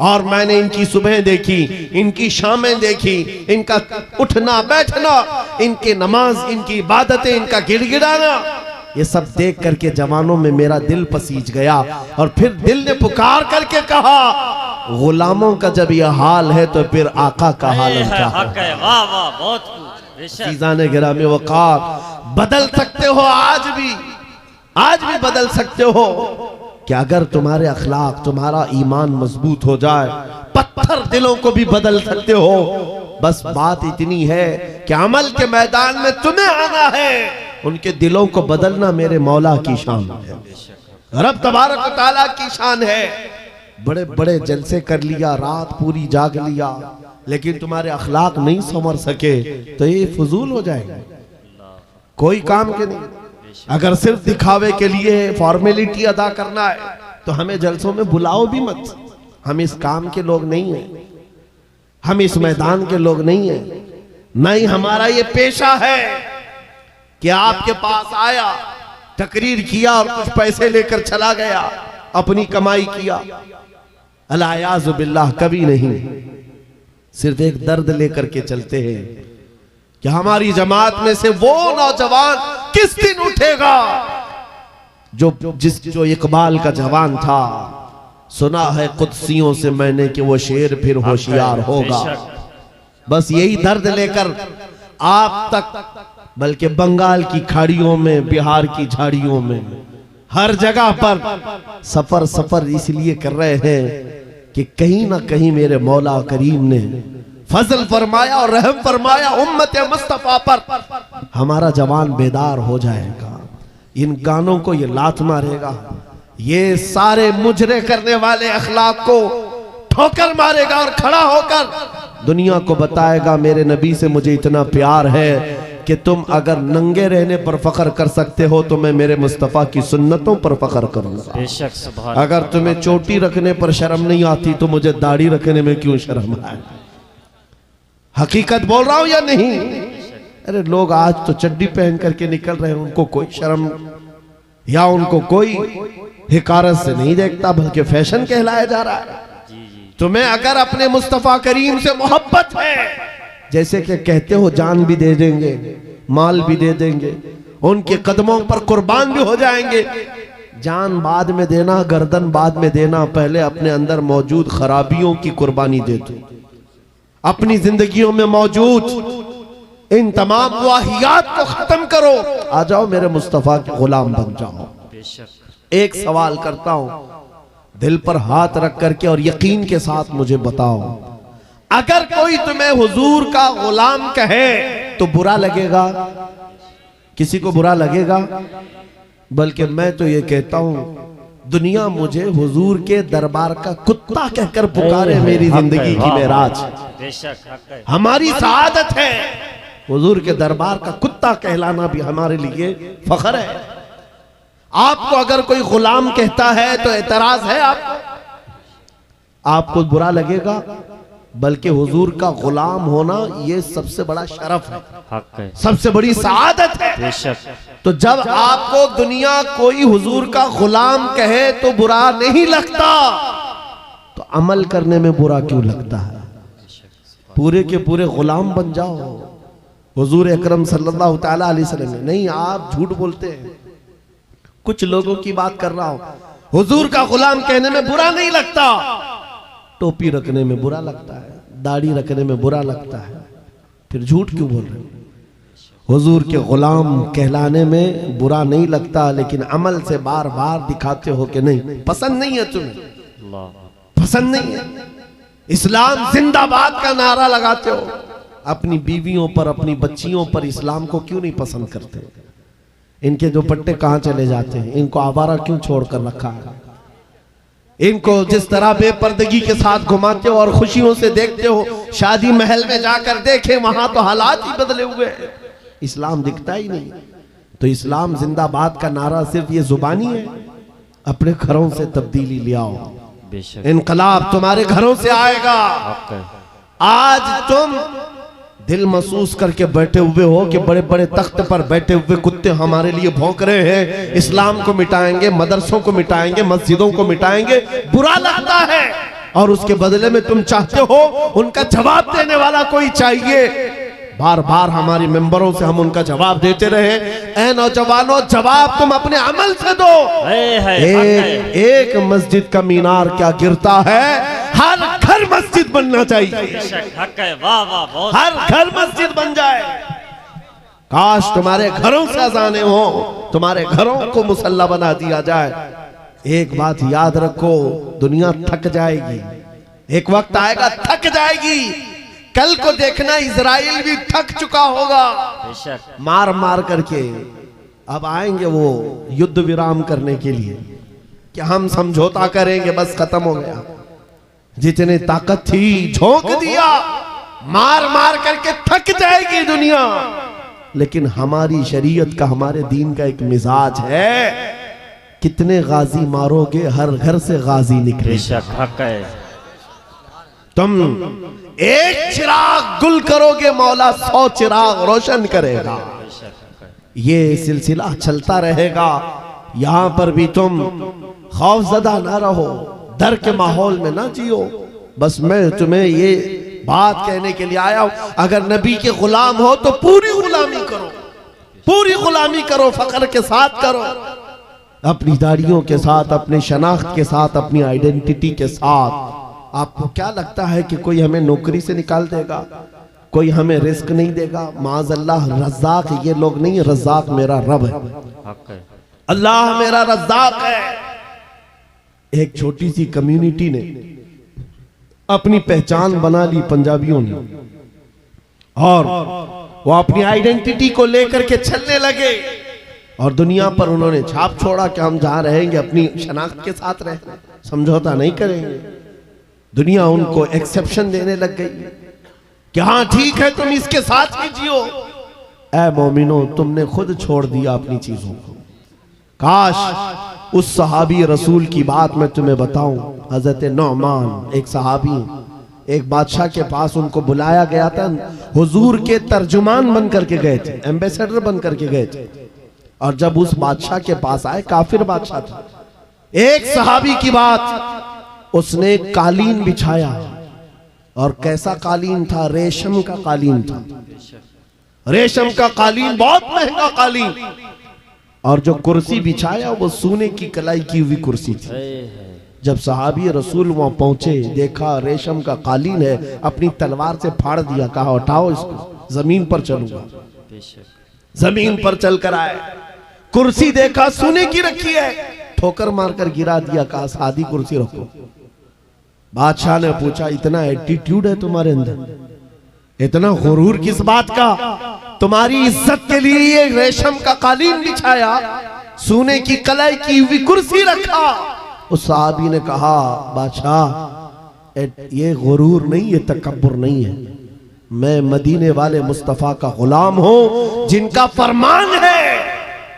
और मैंने इनकी सुबह देखी, इनकी शामें देखी, इनका उठना बैठना, इनके नमाज, इनकी इबादतें, इनका गिड़गिड़ाना, ये सब देख करके जवानों में मेरा दिल पसीज गया। और फिर दिल ने पुकार करके कहा गुलामों का जब यह हाल है तो फिर आका का हाल क्या है।
वाह वाह, बहुत
चीज़ाने गिरामी वक़ार, बदल सकते हो आज भी बदल सकते हो कि अगर तुम्हारे अखलाक, तुम्हारा ईमान मजबूत हो जाए, पत्थर दिलों को भी बदल सकते हो। बस बात इतनी है कि अमल के मैदान में तुम्हें आना है, उनके दिलों को बदलना मेरे मौला की शान है, रब तबारक व तआला की शान है। बड़े बड़े जलसे कर लिया, रात पूरी जाग लिया, लेकिन तुम्हारे अखलाक नहीं संवर सके तो ये फजूल हो जाएगा, कोई काम के नहीं। अगर सिर्फ दिखावे के लिए फॉर्मेलिटी अदा करना है तो हमें जलसों में बुलाओ भी मत। हम इस काम के लोग नहीं हैं, हम इस मैदान के लोग नहीं हैं। नहीं, हमारा ये पेशा है कि आपके पास आया, तकरीर किया और कुछ पैसे लेकर चला गया, अपनी कमाई किया। अल्लाह बिल्लाह, कभी नहीं। सिर्फ एक दर्द लेकर के चलते हैं कि हमारी जमात में से वो नौजवान किस दिन उठेगा जो इकबाल का जवान था। सुना है कुदसियों से मैंने कि वो शेर फिर होशियार होगा। बस यही दर्द लेकर आप तक, बल्कि बंगाल की खाड़ियों में, बिहार की झाड़ियों में, हर जगह पर सफर इसलिए कर रहे हैं कि कहीं ना कहीं मेरे मौला करीम ने फजल फरमाया और रहम फरमाया उम्मत मुस्तफा पर। हमारा जवान बेदार हो जाएगा, इन गानों को ये लात मारेगा, ये सारे मुजरे करने वाले अखलाक को ठोकर मारेगा और खड़ा होकर दुनिया को बताएगा मेरे नबी से मुझे इतना प्यार है कि तुम अगर नंगे रहने पर फख्र कर सकते हो तो मैं मेरे मुस्तफ़ा की सुन्नतों पर फख्र करूंगा। अगर तुम्हें चोटी रखने पर शर्म नहीं आती तो मुझे दाढ़ी रखने में क्यों शर्म आए। हकीकत बोल रहा हूं या नहीं। अरे लोग आज तो चड्डी पहन करके निकल रहे हैं, उनको कोई शर्म या उनको कोई हिकारत से नहीं देखता, बल्कि फैशन कहलाया जा रहा है। तुम्हें अगर अपने मुस्तफा करीम से मोहब्बत है, जैसे कि कहते हो जान भी दे देंगे, माल भी दे देंगे, उनके कदमों पर कुर्बान भी हो जाएंगे। जान बाद में देना, गर्दन बाद में देना, पहले अपने अंदर मौजूद खराबियों की कुर्बानी दे दो। अपनी जिंदगियों में मौजूद इन तमाम वाहियात को खत्म करो, आ जाओ मेरे मुस्तफा के गुलाम बन जाओ। एक सवाल करता हूं, दिल पर हाथ रख करके और यकीन के साथ मुझे बताओ, अगर कोई तुम्हें हुजूर का गुलाम कहे तो बुरा लगेगा? किसी को बुरा लगेगा? बल्कि मैं तो ये कहता हूं, दुनिया मुझे हुजूर के दरबार का कुत्ता कहकर पुकारे, मेरी जिंदगी की मेराज। हमारी सआदत है, हुजूर के दरबार का कुत्ता कहलाना भी हमारे लिए फख्र है। आपको अगर कोई गुलाम कहता है तो एतराज है आपको बुरा लगेगा? बल्कि हुजूर का गुलाम होना ये सबसे बड़ा शरफ है, सबसे बड़ी सआदत है। तो जब आपको दुनिया कोई हुजूर का गुलाम कहे तो बुरा नहीं लगता, तो अमल करने में बुरा क्यों लगता है? पूरे के पूरे गुलाम बन जाओ हुजूर अकरम सल्लल्लाहु तआला अलैहि वसल्लम। नहीं, आप झूठ बोलते हैं। कुछ लोगों की बात कर रहा हूं। हुजूर का गुलाम कहने में बुरा नहीं लगता, टोपी रखने में बुरा लगता है, दाढ़ी रखने में बुरा लगता है, फिर झूठ क्यों बोल रहे हो? हुजूर के गुलाम कहलाने में बुरा नहीं लगता, लेकिन अमल से बार बार दिखाते हो कि नहीं, पसंद नहीं है तुम्हें, पसंद नहीं है। इस्लाम जिंदाबाद का नारा लगाते हो, अपनी बीवियों पर, अपनी बच्चियों पर इस्लाम को क्यों नहीं पसंद करते? इनके जो पट्टे कहां चले जाते हैं? इनको आवारा क्यों छोड़कर रखा है? इनको जिस तरह बेपर्दगी के साथ घुमाते हो और खुशियों से देखते हो, शादी महल में जाकर देखें, वहां तो हालात ही बदले हुए हैं, इस्लाम दिखता ही नहीं। तो इस्लाम जिंदाबाद का नारा सिर्फ ये जुबानी है? अपने घरों से तब्दीली ले आओ, इनकलाब तुम्हारे घरों से आएगा। आज तुम दिल महसूस करके बैठे हुए हो कि बड़े बड़े तख्त पर बैठे हुए कुत्ते हमारे लिए भौंक रहे हैं, इस्लाम को मिटाएंगे, मदरसों को मिटाएंगे, मस्जिदों को मिटाएंगे, बुरा लगता है। और उसके बदले में तुम चाहते हो उनका जवाब देने वाला कोई चाहिए। बार बार हमारी मेंबरों से हम उनका जवाब देते रहे। ऐ नौजवानों, जवाब तुम अपने अमल से दो। एक मस्जिद का मीनार क्या गिरता है, हर घर मस्जिद बनना चाहिए। हर घर मस्जिद बन जाए। काश तुम्हारे घरों से अजाने हो, तुम्हारे घरों को मुसल्ला बना दिया जाए। एक बात याद रखो, दुनिया थक जाएगी, एक वक्त आएगा थक जाएगी। कल को देखना इजराइल भी थक चुका होगा मार मार करके। अब आएंगे वो युद्ध विराम करने के लिए कि हम समझौता करेंगे, बस खत्म हो गया। जितनी ताकत थी झोंक दिया, मार मार करके थक जाएगी दुनिया। लेकिन हमारी शरीयत का, हमारे दीन का एक मिजाज है, कितने गाजी मारोगे, हर घर से गाजी निकलेगा। तुम एक चिराग गुल करोगे, मौला 100 चिराग रोशन करेगा। ये सिलसिला चलता रहेगा। यहां पर भी तुम खौफजदा ना रहो, डर के माहौल में ना जियो। बस मैं तुम्हें ये बात कहने के लिए आया हूं, अगर नबी के गुलाम हो तो पूरी गुलामी करो, पूरी गुलामी करो, फख्र के साथ करो, अपनी दाढ़ियों के साथ, अपने शनाख्त के साथ, अपनी आइडेंटिटी के साथ। आपको क्या लगता है कि कोई हमें नौकरी से निकाल देगा, कोई हमें रिस्क नहीं देगा? माज़अल्लाह, रज़्ज़ाक़ ये लोग नहीं, रज़्ज़ाक़ मेरा रब है, अल्लाह मेरा रज़्ज़ाक़ है। एक छोटी सी कम्युनिटी ने अपनी पहचान बना ली पंजाबियों ने, और वो अपनी आइडेंटिटी को लेकर के चलने लगे और दुनिया पर उन्होंने छाप छोड़ा कि हम जहां रहेंगे अपनी शनाख्त के साथ रहेंगे, समझौता नहीं करेंगे। दुनिया उनको एक्सेप्शन देने लग गई कि हाँ ठीक है, तुम इसके साथ ही जियो। ऐ मोमिनो, तुमने खुद छोड़ दिया अपनी चीजों को। काश उस सहाबी रसूल की बात मैं तुम्हें बताऊं। हजरत नौमान, एक सहाबी, एक बादशाह के पास उनको बुलाया गया था, हुजूर के तर्जुमान बन करके गए थे, एम्बेसडर बन करके गए थे। और जब उस बादशाह के पास आए, काफिर बादशाह था, एक सहाबी की बात उसने कालीन बिछाया, और कैसा कालीन था? रेशम का कालीन था। रेशम का कालीन, बहुत महंगा कालीन। और जो कुर्सी बिछाया वो सोने की कलाई की हुई कुर्सी थी। जब सहाबी रसूल वहां पहुंचे, देखा रेशम का कालीन है, अपनी तलवार से फाड़ दिया, कहा उठाओ इसको, जमीन पर चलूंगा। जमीन पर चलकर आए, कुर्सी देखा सोने की रखी है, ठोकर मारकर गिरा दिया, कहा सादी कुर्सी रखो। बादशाह ने पूछा, इतना एटीट्यूड है तुम्हारे अंदर, इतना गुरूर किस बात का? तुम्हारी इज्जत के लिए ये रेशम का कालीन बिछाया, सोने की कलाई की हुई कुर्सी रखा। उस साहबी ने कहा, बादशाह ये गुरूर नहीं, ये तकब्बुर नहीं है, मैं मदीने वाले मुस्तफा का गुलाम हूं, जिनका फरमान है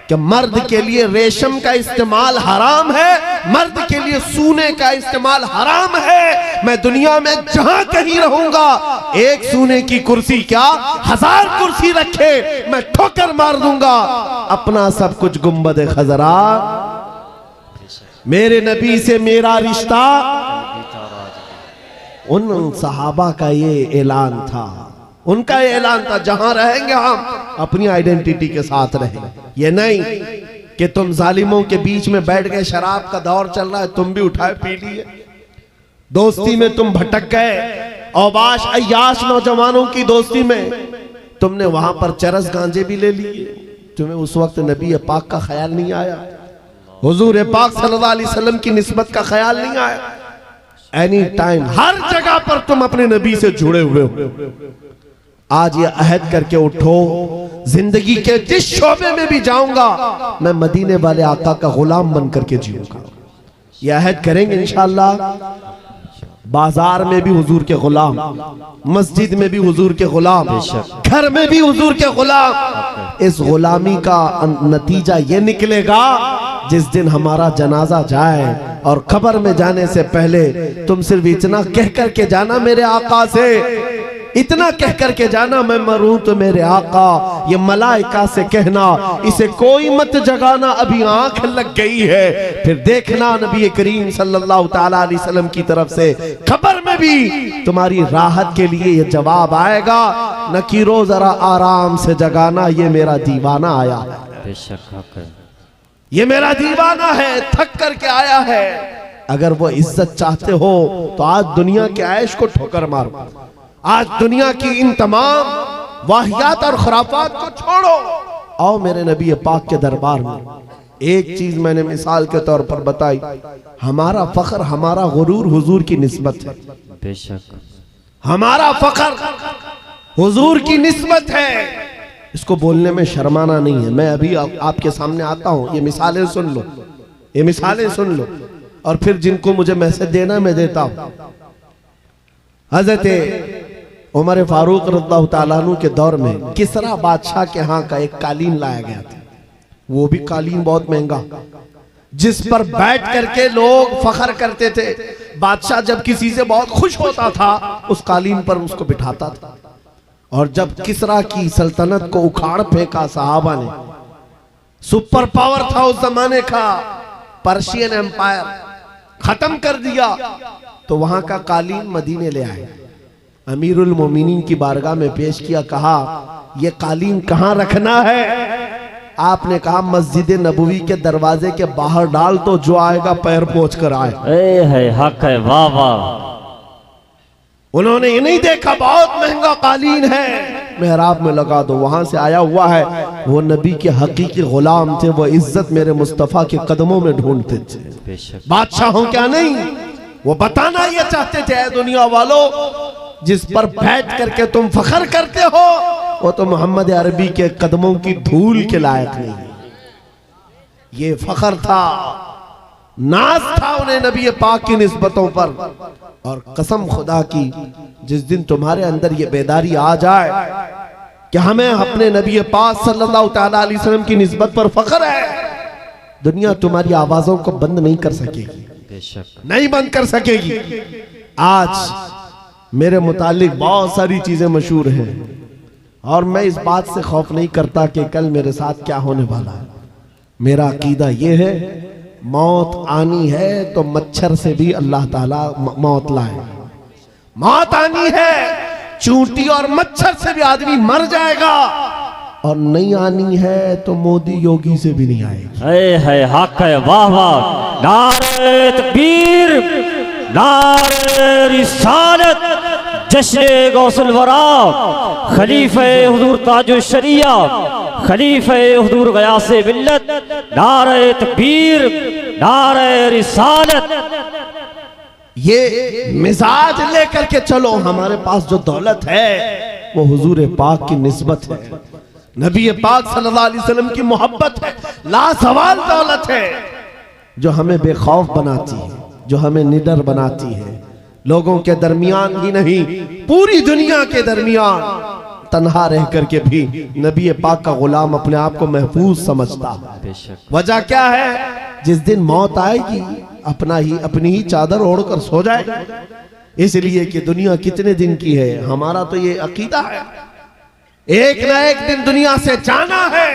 कि मर्द के लिए रेशम का इस्तेमाल हराम है, मर्द के लिए सोने का इस्तेमाल हराम है। मैं दुनिया में जहां कहीं रहूंगा, एक सोने की कुर्सी क्या 1000 कुर्सी रखे, मैं ठोकर मार दूंगा। अपना सब कुछ गुंबद खजरा, मेरे नबी से मेरा रिश्ता। उन सहाबा का ये ऐलान था, उनका ये ऐलान था, जहां रहेंगे हम अपनी आइडेंटिटी के साथ रहेंगे। ये नहीं कि तुम जालिमों के बीच में बैठ गए, शराब का दौर चल रहा है, तुम भी उठाए पी लिए, दोस्ती में तुम भटक गए, औबाश अय्याश नौजवानों की दोस्ती में तुमने वहां पर चरस गांजे भी ले लिए, तुम्हें उस वक्त नबी पाक का ख्याल नहीं आया, हुजूर पाक सल्लल्लाहु अलैहि वसल्लम की निस्बत का ख्याल नहीं आया। एनी टाइम हर जगह पर तुम अपने नबी से जुड़े हुए हो। आज ये अहद करके उठो, जिंदगी के जिस शोबे में भी जाऊंगा मैं मदीने वाले आका का गुलाम बन करके जीऊंगा। ये अहद करेंगे इंशाअल्लाह। बाजार में भी हुजूर के गुलाम, मस्जिद में भी हुजूर के गुलाम, घर में भी हुजूर के गुलाम। इस गुलामी का नतीजा ये निकलेगा जिस दिन हमारा जनाजा जाए और कब्र में जाने से पहले तुम सिर्फ इतना कह करके जाना मेरे आका से, इतना कह करके जाना, मैं मरूं तो मेरे आका। ये मलाइका से कहना, इसे कोई मत जगाना, अभी आंख लग गई है। फिर देखना नबी करीम सल्लल्लाहु ताला अलैहि वसल्लम की तरफ से खबर में भी तुम्हारी राहत के लिए ये जवाब आएगा, नकीरो जरा आराम से जगाना, ये मेरा दीवाना आया है,
बेशक
ये मेरा दीवाना है, थक करके आया है। अगर वो इज्जत चाहते हो तो आज दुनिया के ऐश को ठोकर मारो, आज दुनिया की इन तमाम वाहियात और खुराफात को छोड़ो, आओ मेरे नबी पाक के दरबार में। एक चीज मैंने मिसाल के तौर पर बताई, हमारा फख्र, हमारा गुरूर हुजूर की निस्बत है,
बेशक
हमारा फख्र हुजूर की निस्बत है। इसको बोलने में शर्माना नहीं है। मैं अभी आपके सामने आता हूं, ये मिसालें सुन लो, ये मिसालें सुन लो, और फिर जिनको मुझे मैसेज देना मैं देता हूं। हजरत उमर फारूक रज़ियल्लाहु ताला अन्हु के दौर में किसरा बादशाह के यहाँ का एक कालीन लाया गया था, वो भी कालीन बहुत महंगा, जिस पर बैठ करके लोग फख्र करते थे। बादशाह जब किसी से बहुत खुश होता था उस कालीन पर उसको बिठाता था। और जब किसरा की सल्तनत को उखाड़ फेंका सहाबा ने, सुपर पावर था उस जमाने का, पर्शियन एम्पायर खत्म कर दिया, तो वहां का कालीन मदीने ले आए, अमीरुल मोमिनीन की बारगाह में पेश किया, कहा यह कालीन कहां रखना है? आपने कहा मस्जिद नबवी के दरवाजे के बाहर डाल, तो जो आएगा पैर पोंछ कर आए।
है हक है, वाह वाह।
उन्होंने ये नहीं देखा बहुत महंगा कालीन है, मेहराब में लगा दो, वहां से आया हुआ है, वो नबी के हकीकी गुलाम थे, वो इज्जत मेरे मुस्तफा के कदमों में ढूंढते थे। बादशाहों क्या नहीं, वो बताना ये चाहते थे, दुनिया वालों जिस पर बैठ करके तुम फख्र करते हो वो तो मोहम्मद अरबी के कदमों की धूल के लायक नहीं। ये फख्र था, नाज था उन्हें नबी पाक की निस्बतों पर। और कसम खुदा की, जिस दिन तुम्हारे अंदर ये बेदारी आ जाए कि हमें अपने नबी पाक सल्लल्लाहु ताला अलैहि वसल्लम की निस्बत पर फख्र है, दुनिया तुम्हारी आवाजों को बंद नहीं कर सकेगी, नहीं बंद कर सकेगी। आज मेरे मुतालिक बहुत सारी चीजें मशहूर हैं और मैं इस बात से खौफ नहीं करता कि कल मेरे साथ क्या होने वाला है। मेरा अकीदा यह है, मौत आनी है तो मच्छर से भी अल्लाह ताला मौत लाए। मौत आनी है, चूंटी और मच्छर से भी आदमी मर जाएगा, और नहीं आनी है तो मोदी योगी से भी नहीं आएगी।
है हक है, वाह वाह। नारे तकबीर, नारे रिसालत, जश्न गौसुल वरा, खलीफे हुजूर ताजुल शरिया, खलीफे हुजूर गयासे मिल्लत, नारे तकबीर, नारे रिसालत।
ये मिजाज लेकर के चलो। हमारे पास जो दौलत है वो हुजूर पाक की निस्बत है, नबी पाक सल्लल्लाहु अलैहि वसल्लम की मोहब्बत है, लासवाल दौलत है जो हमें बेखौफ बनाती है, जो हमें निडर बनाती है। लोगों के दरमियान ही नहीं, पूरी दुनिया के दरमियान तन्हा रह करके भी नबी पाक का गुलाम अपने आप को महफूज समझता है। वजह क्या है? जिस दिन मौत आएगी अपनी ही चादर ओढ़कर सो जाएगा। इसलिए कि दुनिया कितने दिन की है, हमारा तो ये अकीदा है, एक ना एक दिन दुनिया से जाना है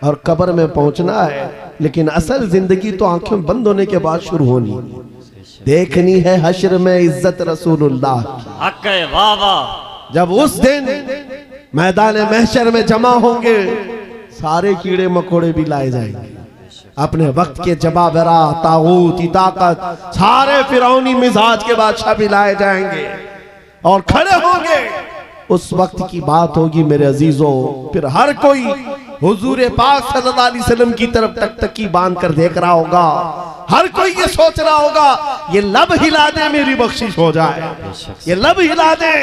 और कब्र में पहुंचना है। लेकिन असल जिंदगी तो आंखें बंद होने के बाद शुरू होनी, देखनी है हश्र में इज्जत रसूलुल्लाह की।
हक है, वाह वाह।
जब उस दिन मैदान महशर में जमा होंगे, सारे कीड़े मकोड़े भी लाए जाएंगे, अपने वक्त के जबाबरा, तागूती ताकत, सारे फिरौनी मिजाज के बादशाह भी लाए जाएंगे और खड़े होंगे। उस वक्त की बात होगी मेरे अजीजों, फिर हर कोई हुजूर पाक सल्लल्लाहु अलैहि वसल्लम की तरफ टकटकी बांध कर देख रहा होगा। हर कोई ये सोच रहा होगा, ये लब हिला दे मेरी बख्शिश हो जाए, ये लब हिला दे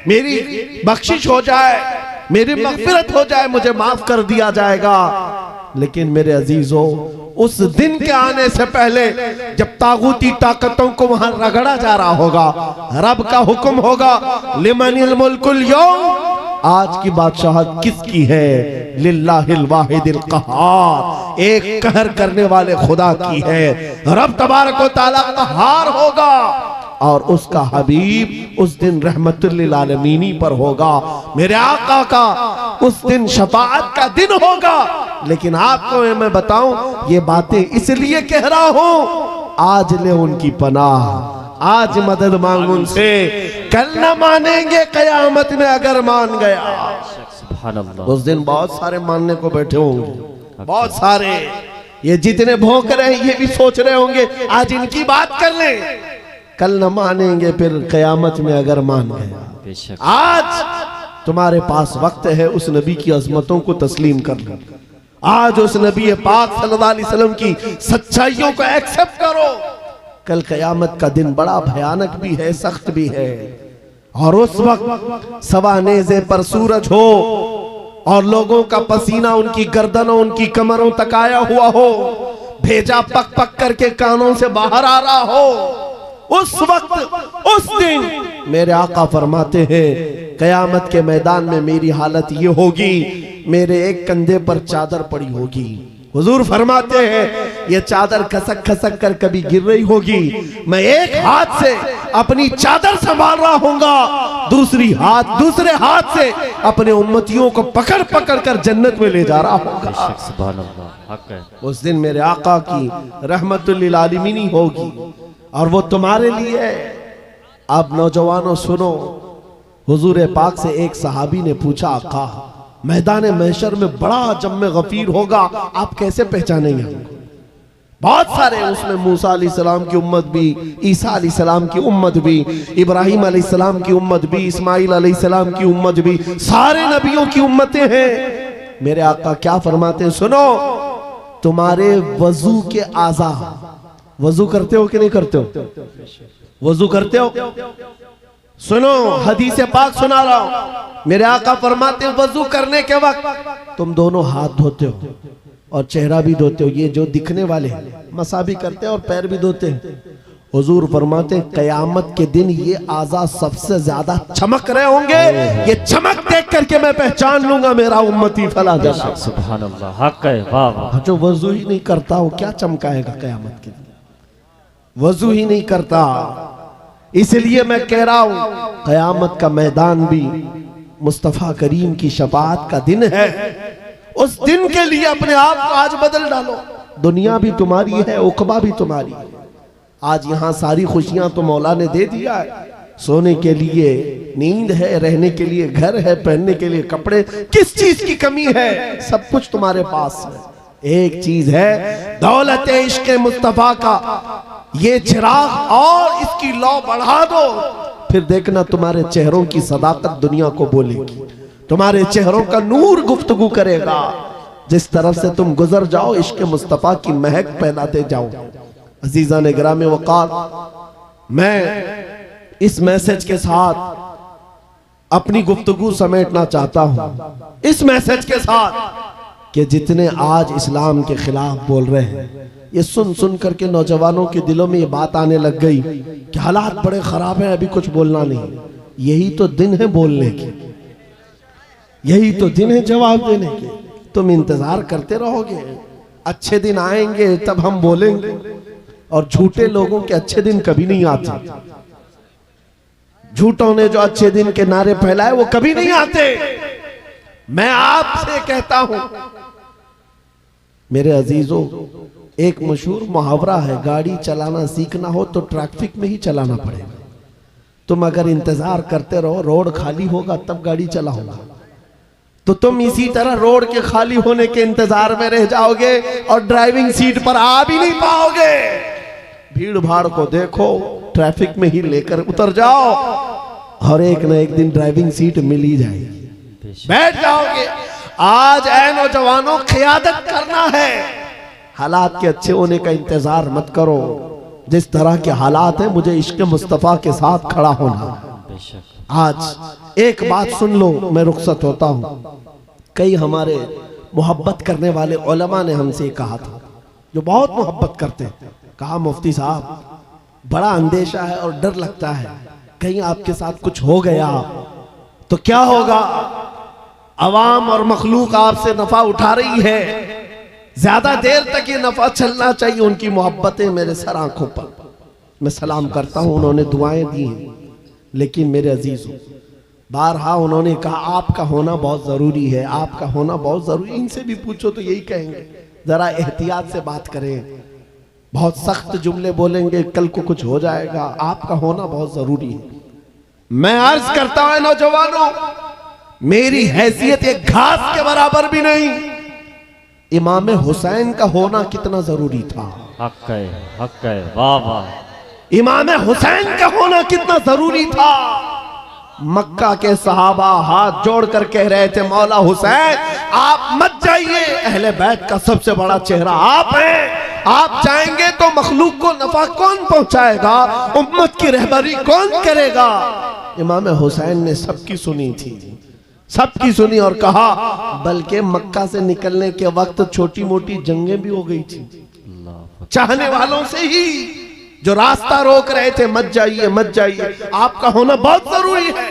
मेरी बख्शिश हो जाए, मेरी मगफिरत हो जाए, मुझे माफ कर दिया जाएगा। लेकिन मेरे अजीजों, उस दिन के आने से पहले जब तागूती ताकतों को वहां रगड़ा जा रहा होगा, रब का हुक्म होगा, लिमनिल मुल्कुल यौम, आज की बादशाहत किसकी है? लिल्लाहिल वाहिदिल कहार, एक कहर करने वाले खुदा की है। रब तबारक व तआला कहार होगा और उसका हबीब उस दिन रहमतुल लिल आलमीन पर होगा। मेरे आका का उस दिन शफाअत का दिन होगा। लेकिन आपको मैं बताऊं, ये बातें इसलिए कह रहा हूं, आज ले उनकी पनाह, आज मदद मांग उनसे, कल न मानेंगे कयामत में अगर मान गया। उस दिन बहुत सारे मानने को बैठे होंगे, बहुत सारे, ये जितने भौंक रहे हैं ये भी सोच रहे होंगे आज इनकी बात कर ले, कल न मानेंगे फिर कयामत में अगर मान गए। आज तुम्हारे पास वक्त है उस नबी की अजमतों को तस्लीम कर लो, आज उस नबी पाक सल्लल्लाहु अलैहि वसल्लम की सच्चाइयों को एक्सेप्ट करो। कल कयामत का दिन बड़ा भयानक भी है, सख्त भी है, और उस वक्त सवानेज़े पर सूरज हो और लोगों का पसीना उनकी गर्दनों, उनकी कमरों तक आया हुआ हो, भेजा पक पक करके कानों से बाहर आ रहा हो, उस वक्त, उस दिन मेरे आका फरमाते हैं, कयामत के मैदान में मेरी हालत ये होगी, मेरे एक कंधे पर चादर पड़ी होगी। हुजूर फरमाते हैं ये चादर खसक खसक कर कभी गिर रही होगी, मैं एक हाथ से अपनी चादर संभाल रहा हूंगा, दूसरे हाथ से अपने उम्मतियों को पकड़ पकड़ कर जन्नत में ले जा रहा होगा। उस दिन मेरे आका की रहमतुल लिल आलमीन होगी और वो तुम्हारे लिए। अब नौजवानों सुनो, हुजूर पाक से एक सहाबी ने पूछा, आका मैदान महशर में बड़ा जम्मे गफीर होगा, आप कैसे पहचानेंगे हमको? बहुत सारे, उसमें मूसा अलैहिस्सलाम की उम्मत भी, ईसा अलैहिस्सलाम की उम्मत भी, इब्राहिम अलैहिस्सलाम की उम्मत भी, इस्माइल अलैहिस्सलाम की उम्मत भी, सारे नबियों की उम्मतें हैं। मेरे आका क्या फरमाते हैं, सुनो, तुम्हारे वजू के आज़ा, वजू करते हो कि नहीं करते हो? वजू करते हो? सुनो, हदीस पाक सुना रहा हूं। मेरे आका फरमाते हैं वजू करने के वक्त तुम दोनों हाथ धोते हो और चेहरा भी धोते हो, ये जो दिखने वाले हैं, मसा भी करते हैं और पैर भी धोते हैं। हुजूर फरमाते हैं कयामत के दिन ये आज़ा सबसे ज्यादा चमक रहे होंगे, ये चमक देख करके मैं पहचान लूंगा मेरा उम्मती फला जैसा।
सुभान अल्लाह, हक है, वाह वाह।
जो वजू ही नहीं करता वो क्या चमकाएगा कयामत के दिन? वजू ही नहीं करता। इसलिए मैं कह रहा हूं कयामत का मैदान भी मुस्तफा करीम की शफाअत का दिन है। उस दिन के लिए अपने आप को आज बदल डालो। दुनिया भी तुम्हारी है, उकबा भी तुम्हारी है। आज यहाँ सारी खुशियां तो मौला ने दे दिया है। सोने के लिए नींद है, रहने के लिए घर है, पहनने के लिए कपड़े, किस चीज की कमी है? सब कुछ तुम्हारे पास है। एक चीज है, दौलत इश्क मुस्तफा का ये चिराग और इसकी लौ बढ़ा दो, फिर देखना तुम्हारे चेहरों की सदाकत दुनिया को बोलेगी, तुम्हारे चेहरों का नूर गुफ्तगू करेगा। जिस तरफ से तुम गुजर जाओ इश्क मुस्तफा की महक फैलाते जाओ। अजीजा ने गिरामे वक़ार, मैं इस मैसेज के साथ अपनी गुफ्तगू समेटना चाहता हूं, इस मैसेज के साथ कि जितने आज इस्लाम के खिलाफ बोल रहे हैं, ये सुन सुन करके नौजवानों के दिलों में ये बात आने लग गई कि हालात बड़े खराब हैं, अभी कुछ बोलना नहीं। यही तो दिन है बोलने के, यही तो दिन है जवाब देने के। तुम इंतजार करते रहोगे, अच्छे दिन आएंगे तब हम बोलेंगे। और झूठे लोगों के अच्छे दिन कभी नहीं आते। झूठों ने जो अच्छे दिन के नारे फैलाए वो कभी नहीं आते। मैं आपसे कहता हूं मेरे अजीजों, एक मशहूर मुहावरा है, गाड़ी चलाना सीखना हो तो ट्रैफिक में ही चलाना पड़ेगा। तुम अगर इंतजार करते रहो रोड खाली होगा तब गाड़ी चलाओगा, तो तुम इसी तरह रोड के खाली होने के इंतजार में रह जाओगे और ड्राइविंग सीट पर आ भी नहीं पाओगे। भीड़ भाड़ को देखो, ट्रैफिक में ही लेकर उतर जाओ और एक न एक दिन ड्राइविंग सीट मिल ही जाएगी, बैठ जाओगे। आज ऐ नौजवानों, क़ियादत करना है, हालात के अच्छे होने का इंतजार मत करो। जिस तरह के हालात हैं, मुझे इश्क मुस्तफा के साथ खड़ा होना। आज एक बात सुन लो, मैं रुखसत होता हूं। कई हमारे मोहब्बत करने वाले उलमा ने हमसे कहा था, जो बहुत मोहब्बत करते हैं, कहा मुफ्ती साहब बड़ा अंदेशा है और डर लगता है, कहीं आपके साथ कुछ हो गया तो क्या होगा। अवाम और मखलूक आपसे नफा उठा रही है, ज्यादा देर तक ये नफा चलना चाहिए। उनकी मोहब्बतें मेरे सर आंखों पर, मैं सलाम करता हूं, उन्होंने दुआएं दी हैं। लेकिन मेरे अजीजों, बारहा उन्होंने कहा आपका होना बहुत जरूरी है, आपका होना बहुत जरूरी। इनसे भी पूछो तो यही कहेंगे, जरा एहतियात से बात करें, बहुत सख्त जुमले बोलेंगे, कल को कुछ हो जाएगा। आपका होना बहुत जरूरी है। मैं अर्ज करता हूं नौजवानों, मेरी हैसियत एक घास के बराबर भी नहीं। इमाम हुसैन का होना कितना जरूरी था।
हक है, वाह वाह।
इमाम हुसैन का होना कितना जरूरी था। मक्का के सहाबा हाथ जोड़कर कह रहे थे, मौला हुसैन आप मत जाइए, अहले बैत का सबसे बड़ा चेहरा आप हैं। आप जाएंगे तो मखलूक को नफा कौन पहुंचाएगा, उम्मत की रहबरी कौन करेगा। इमाम हुसैन ने सबकी सुनी थी, सबकी सुनी और कहा, बल्कि मक्का से निकलने के वक्त छोटी मोटी जंगें भी हो गई थी, चाहने वालों से ही जो रास्ता रोक रहे थे, मत जाइए मत जाइए, आपका होना बहुत जरूरी है।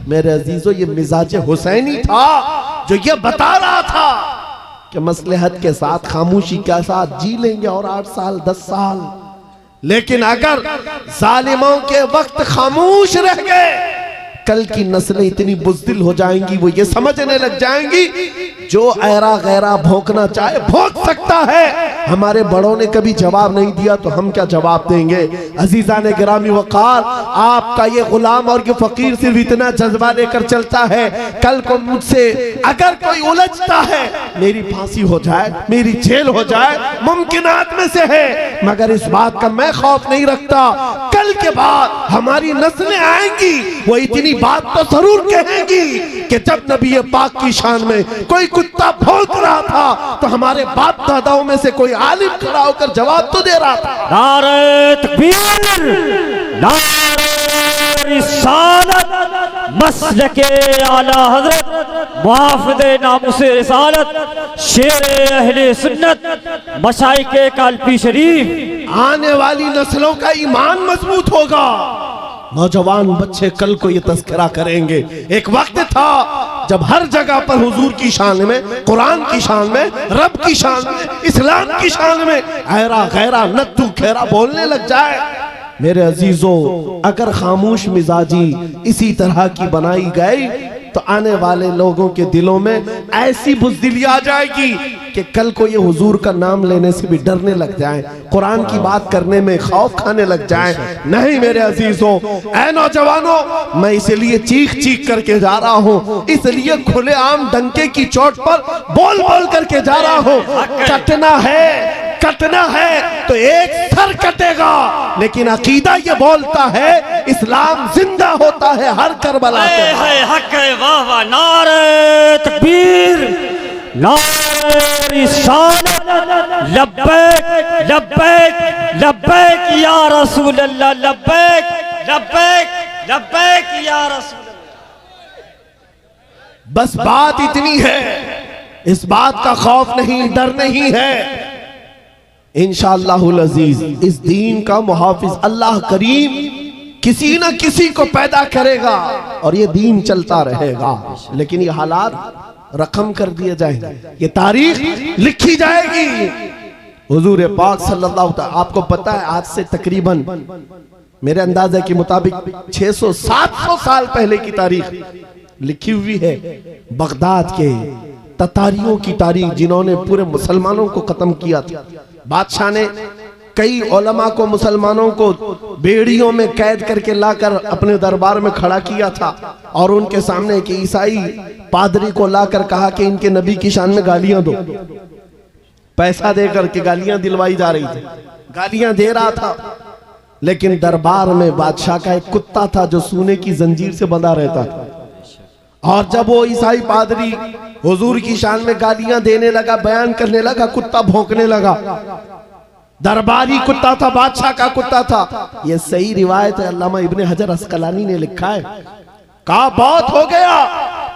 मेरे अजीजों, ये मिजाज हुसैनी था जो ये बता रहा था कि मसलहत के साथ खामोशी के साथ जी लेंगे और 8 साल 10 साल, लेकिन अगर जालिमों के वक्त खामोश रह गए, कल की नस्लें इतनी बुज़दिल हो जाएंगी, वो ये समझने लग जाएंगी जो ऐरा गैरा भौंकना चाहे भौंक सकता है। हमारे बड़ों ने कभी जवाब नहीं दिया तो हम क्या जवाब देंगे। अजीजा ने गिरामी वक़ार, आपका ये गुलाम और ये फकीर सिर्फ इतना जज्बा लेकर चलता है, कल को मुझसे अगर कोई उलझता है, मेरी फांसी हो जाए, मेरी जेल हो जाए, मुमकिनात में से है, मगर इस बात का मैं खौफ नहीं रखता। कल के बाद हमारी नस्लें आएंगी, वो इतनी बात तो जरूर कहेंगी कि जब नबी पाक की शान में कोई कुत्ता भौंक रहा था तो हमारे बाप दादाओं में से कोई आलिम खड़ा होकर जवाब तो दे रहा था।
नारे तकबीर, नारे रिसालत, मसलके आला हजरत, मुहाफिज़े नामुसे रिसालत, शेरे अहले सुन्नत, मशाइखे कालपी शरीफ।
आने वाली नस्लों का ईमान मजबूत होगा। नौजवान बच्चे कल को ये तस्करा करेंगे। एक वक्त था जब हर जगह पर हुजूर की शान में, कुरान की शान में, रब की शान में, इस्लाम की शान में ऐरा गैरा नत्थु खेरा बोलने लग जाए। मेरे अजीजों, अगर खामोश मिजाजी इसी तरह की बनाई गई तो आने वाले लोगों के दिलों में ऐसी बुज़दिली आ जाएगी कि कल को ये हुजूर का नाम लेने से भी डरने लग जाएं, कुरान की बात करने में खौफ खाने लग जाएं। नहीं मेरे अजीजों, ऐ नौजवानों, मैं इसलिए चीख चीख करके जा रहा हूँ, इसलिए खुलेआम डंके की चोट पर बोल बोल करके जा रहा हूँ। कटना है तो एक सर कटेगा, लेकिन अकीदा ये बोलता है इस्लाम जिंदा होता है हर करबला पे।
हक है, वाह वाह, नारे तकबीर, नारे रिसालत, लब्बैक लब्बैक लब्बैक या रसूल अल्लाह, लब्बैक लब्बैक लब्बैक या रसूल अल्लाह।
बस बात इतनी है, इस बात का खौफ नहीं, डर नहीं है। इंशाअल्लाहुल अजीज इस दीन का मुहाफिज अल्लाह करीम किसी न किसी को पैदा करेगा और ये दीन चलता रहेगा। लेकिन ये हालात रकम कर दिए जाएंगे, ये तारीख लिखी जाएगी। हुजूर पाक सल्लल्लाहु अलैहि वसल्लम, आपको पता है आज से तकरीबन मेरे अंदाजे के मुताबिक 600-700 साल पहले की तारीख लिखी हुई है। बगदाद के ततारियों की तारीख, जिन्होंने पूरे मुसलमानों को खत्म किया था। बादशाह ने कई उलमा को, मुसलमानों को बेड़ियों में कैद करके लाकर अपने दरबार में खड़ा किया था और उनके सामने एक ईसाई पादरी को लाकर कहा कि इनके नबी की शान में गालियां दो। पैसा देकर के गालियां दिलवाई जा रही थी, गालियां दे रहा था। लेकिन दरबार में बादशाह का एक कुत्ता था जो सोने की जंजीर से बंधा रहता था, और जब वो ईसाई पादरी हुजूर की शान में गालियां देने लगा, बयान करने लगा, कुत्ता भौंकने लगा। दरबारी कुत्ता था, बादशाह का कुत्ता था। ये सही रिवायत है, अल्लामा इब्ने हजर अस्कलानी ने लिखा है। कहा बहुत हो गया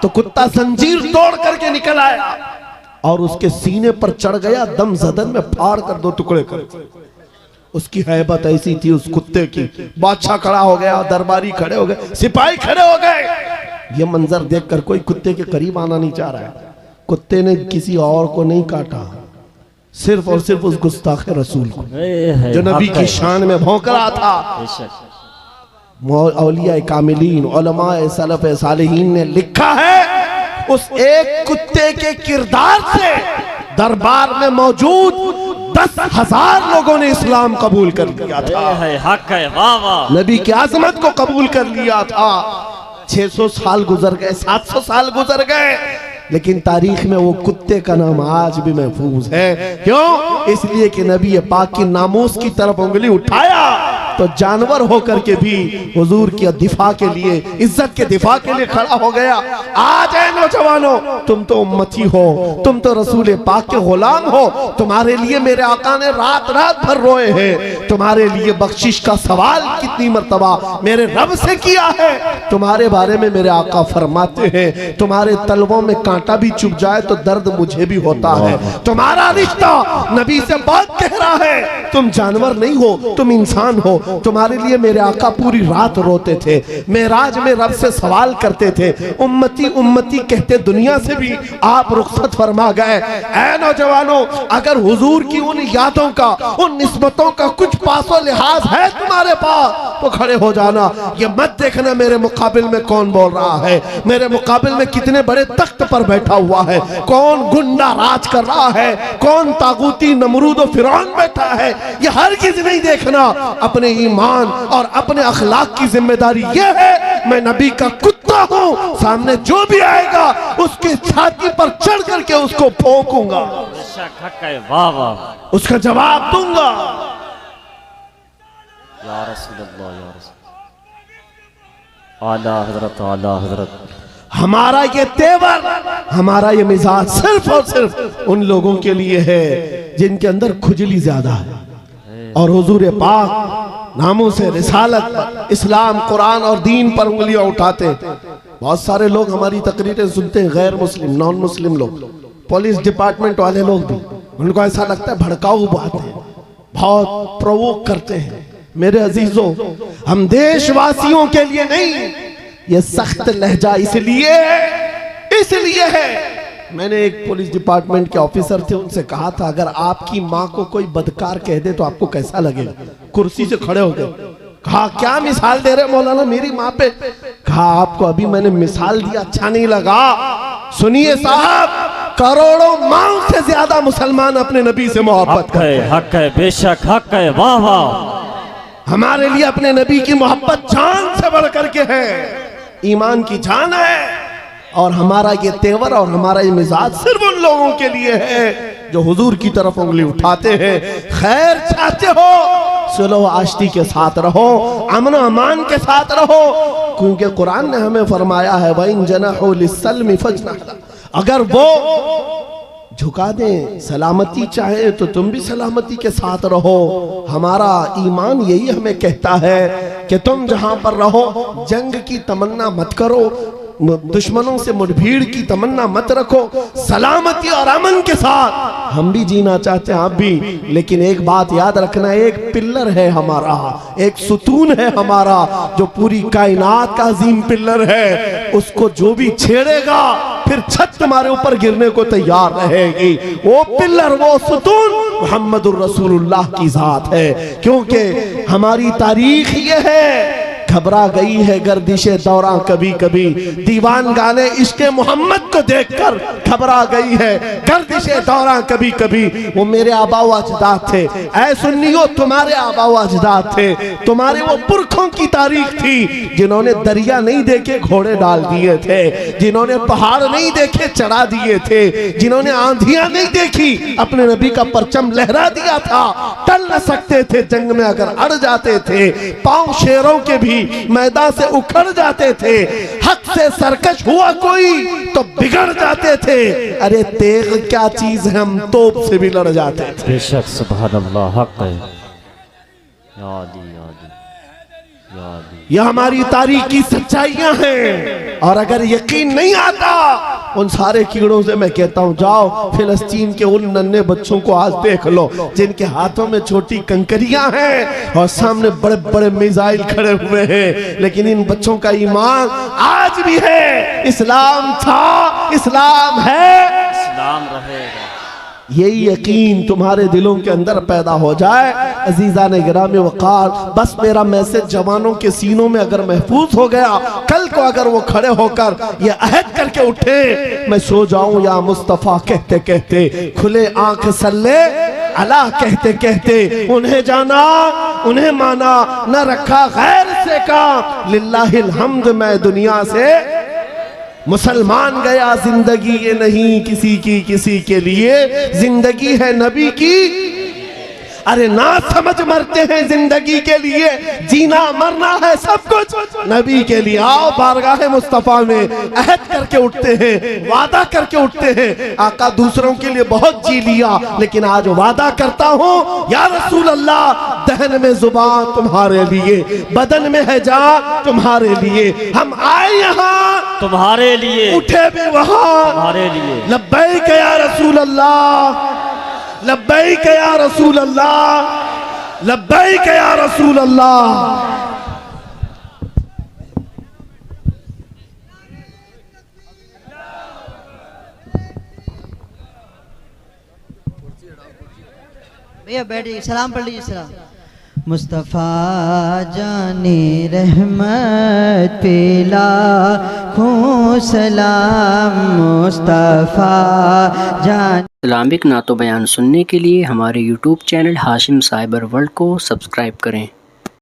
तो कुत्ता जंजीर तोड़ करके निकल आया और उसके सीने पर चढ़ गया, दम जदन में फाड़ कर 2 टुकड़े कर। उसकी हैबत ऐसी थी उस कुत्ते की। बादशाह खड़ा हो गया, दरबारी खड़े हो गए, सिपाही खड़े हो गए। ये मंजर देखकर कोई कुत्ते के करीब आना नहीं चाह रहा है। कुत्ते ने किसी और को नहीं काटा, सिर्फ और सिर्फ उस गुस्ताखे रसूल को जो नबी की शान में भौंक रहा था। औलिया कामिलीन, उलमाए सलफ सालिहीन ने लिखा है उस एक कुत्ते के किरदार से दरबार में मौजूद 10,000 लोगों ने इस्लाम कबूल कर लिया था।
हक है, वाह वाह,
नबी की आजमत को कबूल कर लिया था। 600 साल गुजर गए, 700 साल गुजर गए, लेकिन तारीख में वो कुत्ते का नाम आज भी महफूज है। क्यों? इसलिए कि नबी पाक की नामूस की तरफ उंगली उठाया तो जानवर होकर के भी हुजूर के दिफा के लिए, इज्जत के दिफा के लिए खड़ा हो गया। आज है नौजवानों, तुम तो उम्मती हो, तुम तो रसूल पाक के गुलाम हो। तुम्हारे लिए मेरे आका ने रात रात भर रोए हैं। तुम्हारे लिए बख्शिश का सवाल कितनी मर्तबा मेरे रब से किया है। तुम्हारे बारे में मेरे आका फरमाते हैं, तुम्हारे तलवों में कांटा भी चुभ जाए तो दर्द मुझे भी होता है। तुम्हारा रिश्ता नबी से बहुत गहरा है। तुम जानवर नहीं हो, तुम इंसान हो। तुम्हारे लिए मेरे आका पूरी रात रोते थे, मेराज में रब से सवाल करते थे। उम्मती उम्मती कहते दुनिया से भी आप रुखसत फरमा गए। ऐ नौजवानों, अगर हुजूर की उन यादों का, उन निस्बतों का कुछ पासो लिहाज है तुम्हारे पास तो खड़े हो जाना। ये मत देखना मेरे मुकाबिल में कौन बोल रहा है, मेरे मुकाबिल में कितने बड़े तख्त पर बैठा हुआ है, कौन गुंडा राज कर रहा है, कौन तागूती नमरूद और फिरौन बैठा है। ये हर चीज नहीं देखना, अपने ईमान और अपने अखलाक की जिम्मेदारी ये है। मैं नबी का कुत्ता हूँ, सामने जो भी आएगा उसके छाती पर चढ़ करके उसको भौंकूंगा,
वाह वाह,
उसका जवाब दूंगा।
या रसूल अल्लाह, या रसूल आला हजरत, आला हजरत।
हमारा ये तेवर, हमारा ये मिजाज सिर्फ और सिर्फ उन लोगों के लिए है जिनके अंदर खुजली ज्यादा है और हुजूर पाक नामों से रिसालत पर, इस्लाम, कुरान और दीन पर उंगलियां उठाते हैं। बहुत सारे लोग हमारी तकरीरें सुनते हैं, गैर मुस्लिम, नॉन मुस्लिम लोग, पुलिस डिपार्टमेंट वाले लोग भी, उनको ऐसा लगता है भड़काऊ बातें, बहुत प्रोवोक करते हैं। मेरे अजीजों, हम देशवासियों के लिए नहीं, ये सख्त लहजा इसलिए है। मैंने एक पुलिस डिपार्टमेंट के ऑफिसर थे, उनसे कहा था अगर आपकी माँ को कोई बदकार कह दे तो आपको कैसा लगेगा। कुर्सी से खड़े हो गए, कहा क्या मिसाल दे रहे मौलाना मेरी माँ पे। कहा आपको अभी मैंने मिसाल दिया, अच्छा नहीं लगा। सुनिए साहब, करोड़ों माओ से ज्यादा मुसलमान अपने नबी से मोहब्बत करते
हक है बेशक हक है, वाह वाह।
हमारे लिए अपने नबी की मोहब्बत जान से बढ़ करके है, ईमान की जान है। और हमारा ये तेवर और हमारा ये मिजाज सिर्फ उन लोगों के लिए है जो हुजूर की तरफ उंगली उठाते हैं। खैर चाहते हो, सुलह आश्ती के साथ रहो, अमन अमान के साथ रहो, क्योंकि कुरान ने हमें फरमाया है वइन जनहू लिस्सल्म फजनह, अगर वो झुका दें, सलामती चाहे तो तुम भी सलामती के साथ रहो। हमारा ईमान यही हमें कहता है कि तुम जहां पर रहो जंग की तमन्ना मत करो, दुश्मनों से मुठभीड़ की तमन्ना मत रखो, सलामती और अमन के साथ हम भी जीना चाहते हैं, आप भी। लेकिन एक बात याद रखना, एक पिल्लर है हमारा, एक सुतून है हमारा जो पूरी कायनात का अजीम पिल्लर है, उसको जो भी छेड़ेगा फिर छत तुम्हारे ऊपर गिरने को तैयार रहेगी। वो पिल्लर, वो सुतून मुहम्मदुर रसूलुल्लाह की जात है। क्योंकि हमारी तारीख ये है, घबरा गई है गर्दिशे दौरा कभी कभी, दीवान गाने इश्क़े मोहम्मद को देखकर घबरा गई है गर्दिशे दौरा कभी कभी। वो मेरे आबा व अजदाद थे, ऐ सुन्नियों तुम्हारे आबा व अजदाद थे, तुम्हारे वो पुरखों की तारीख थी जिन्होंने दरिया नहीं देखे घोड़े डाल दिए थे, जिन्होंने पहाड़ नहीं देखे चढ़ा दिए थे, जिन्होंने आंधियां नहीं देखी अपने नबी का परचम लहरा दिया था, टल न सकते थे जंग में अगर अड़ जाते थे, पांव शेरों के भी मैदान से उखड़ जाते थे, हक से सरकश हुआ कोई तो बिगड़ जाते थे, अरे तेग क्या चीज है हम तोप से भी लड़ जाते थे।
बेशक सुभान अल्लाह, हक है। यादी यादी यादी,
यह हमारी तारीख की सच्चाइयां हैं। और अगर यकीन नहीं आता उन सारे कीड़ों से मैं कहता हूं, जाओ फिलिस्तीन के उन नन्हे बच्चों को आज देख लो जिनके हाथों में छोटी कंकरियां हैं और सामने बड़े बड़े मिसाइल खड़े हुए हैं, लेकिन इन बच्चों का ईमान आज भी है। इस्लाम था, इस्लाम है,
इस्लाम रहेगा।
यही यकीन तुम्हारे दिलों के अंदर पैदा हो जाए। अजीजा ने गिरामी वक़ार, बस मेरा मैसेज जवानों के सीनों में अगर महफूज हो गया, कल को अगर वो खड़े होकर ये अहद करके उठे, मैं सो जाऊं या मुस्तफ़ा कहते कहते, खुले आंख सल्ले अला कहते कहते, उन्हें जाना उन्हें माना, न रखा गैर से काम, लिल्लाहिल हम्द मैं दुनिया से मुसलमान गया। जिंदगी ये नहीं किसी की किसी के लिए, जिंदगी है नबी की, अरे ना समझ मरते हैं जिंदगी के लिए, जीना मरना है सब कुछ नबी के लिए। आओ बारगाह मुस्तफा में अहद करके उठते हैं, वादा करके उठते हैं। आका दूसरों के लिए बहुत जी लिया, लेकिन आज वादा करता हूँ या रसूल अल्लाह, दहन में जुबान तुम्हारे लिए, बदन में है जान तुम्हारे लिए, हम आए यहाँ
तुम्हारे लिए,
उठे भी वहाँ
तुम्हारे लिए।
लब्बैक या रसूल अल्लाह, लब्बैक या रसूल अल्लाह, लब्बैक या रसूल अल्लाह।
भैया बैठिए, सलाम पढ़ लीजिए। सलाम। मुस्तफ़ा जाने रहमत पे लाखों सलाम, मुस्तफ़ा जान।
इस्लामिक नातो बयान सुनने के लिए हमारे YouTube channel Hashim cyber world को सब्सक्राइब करें।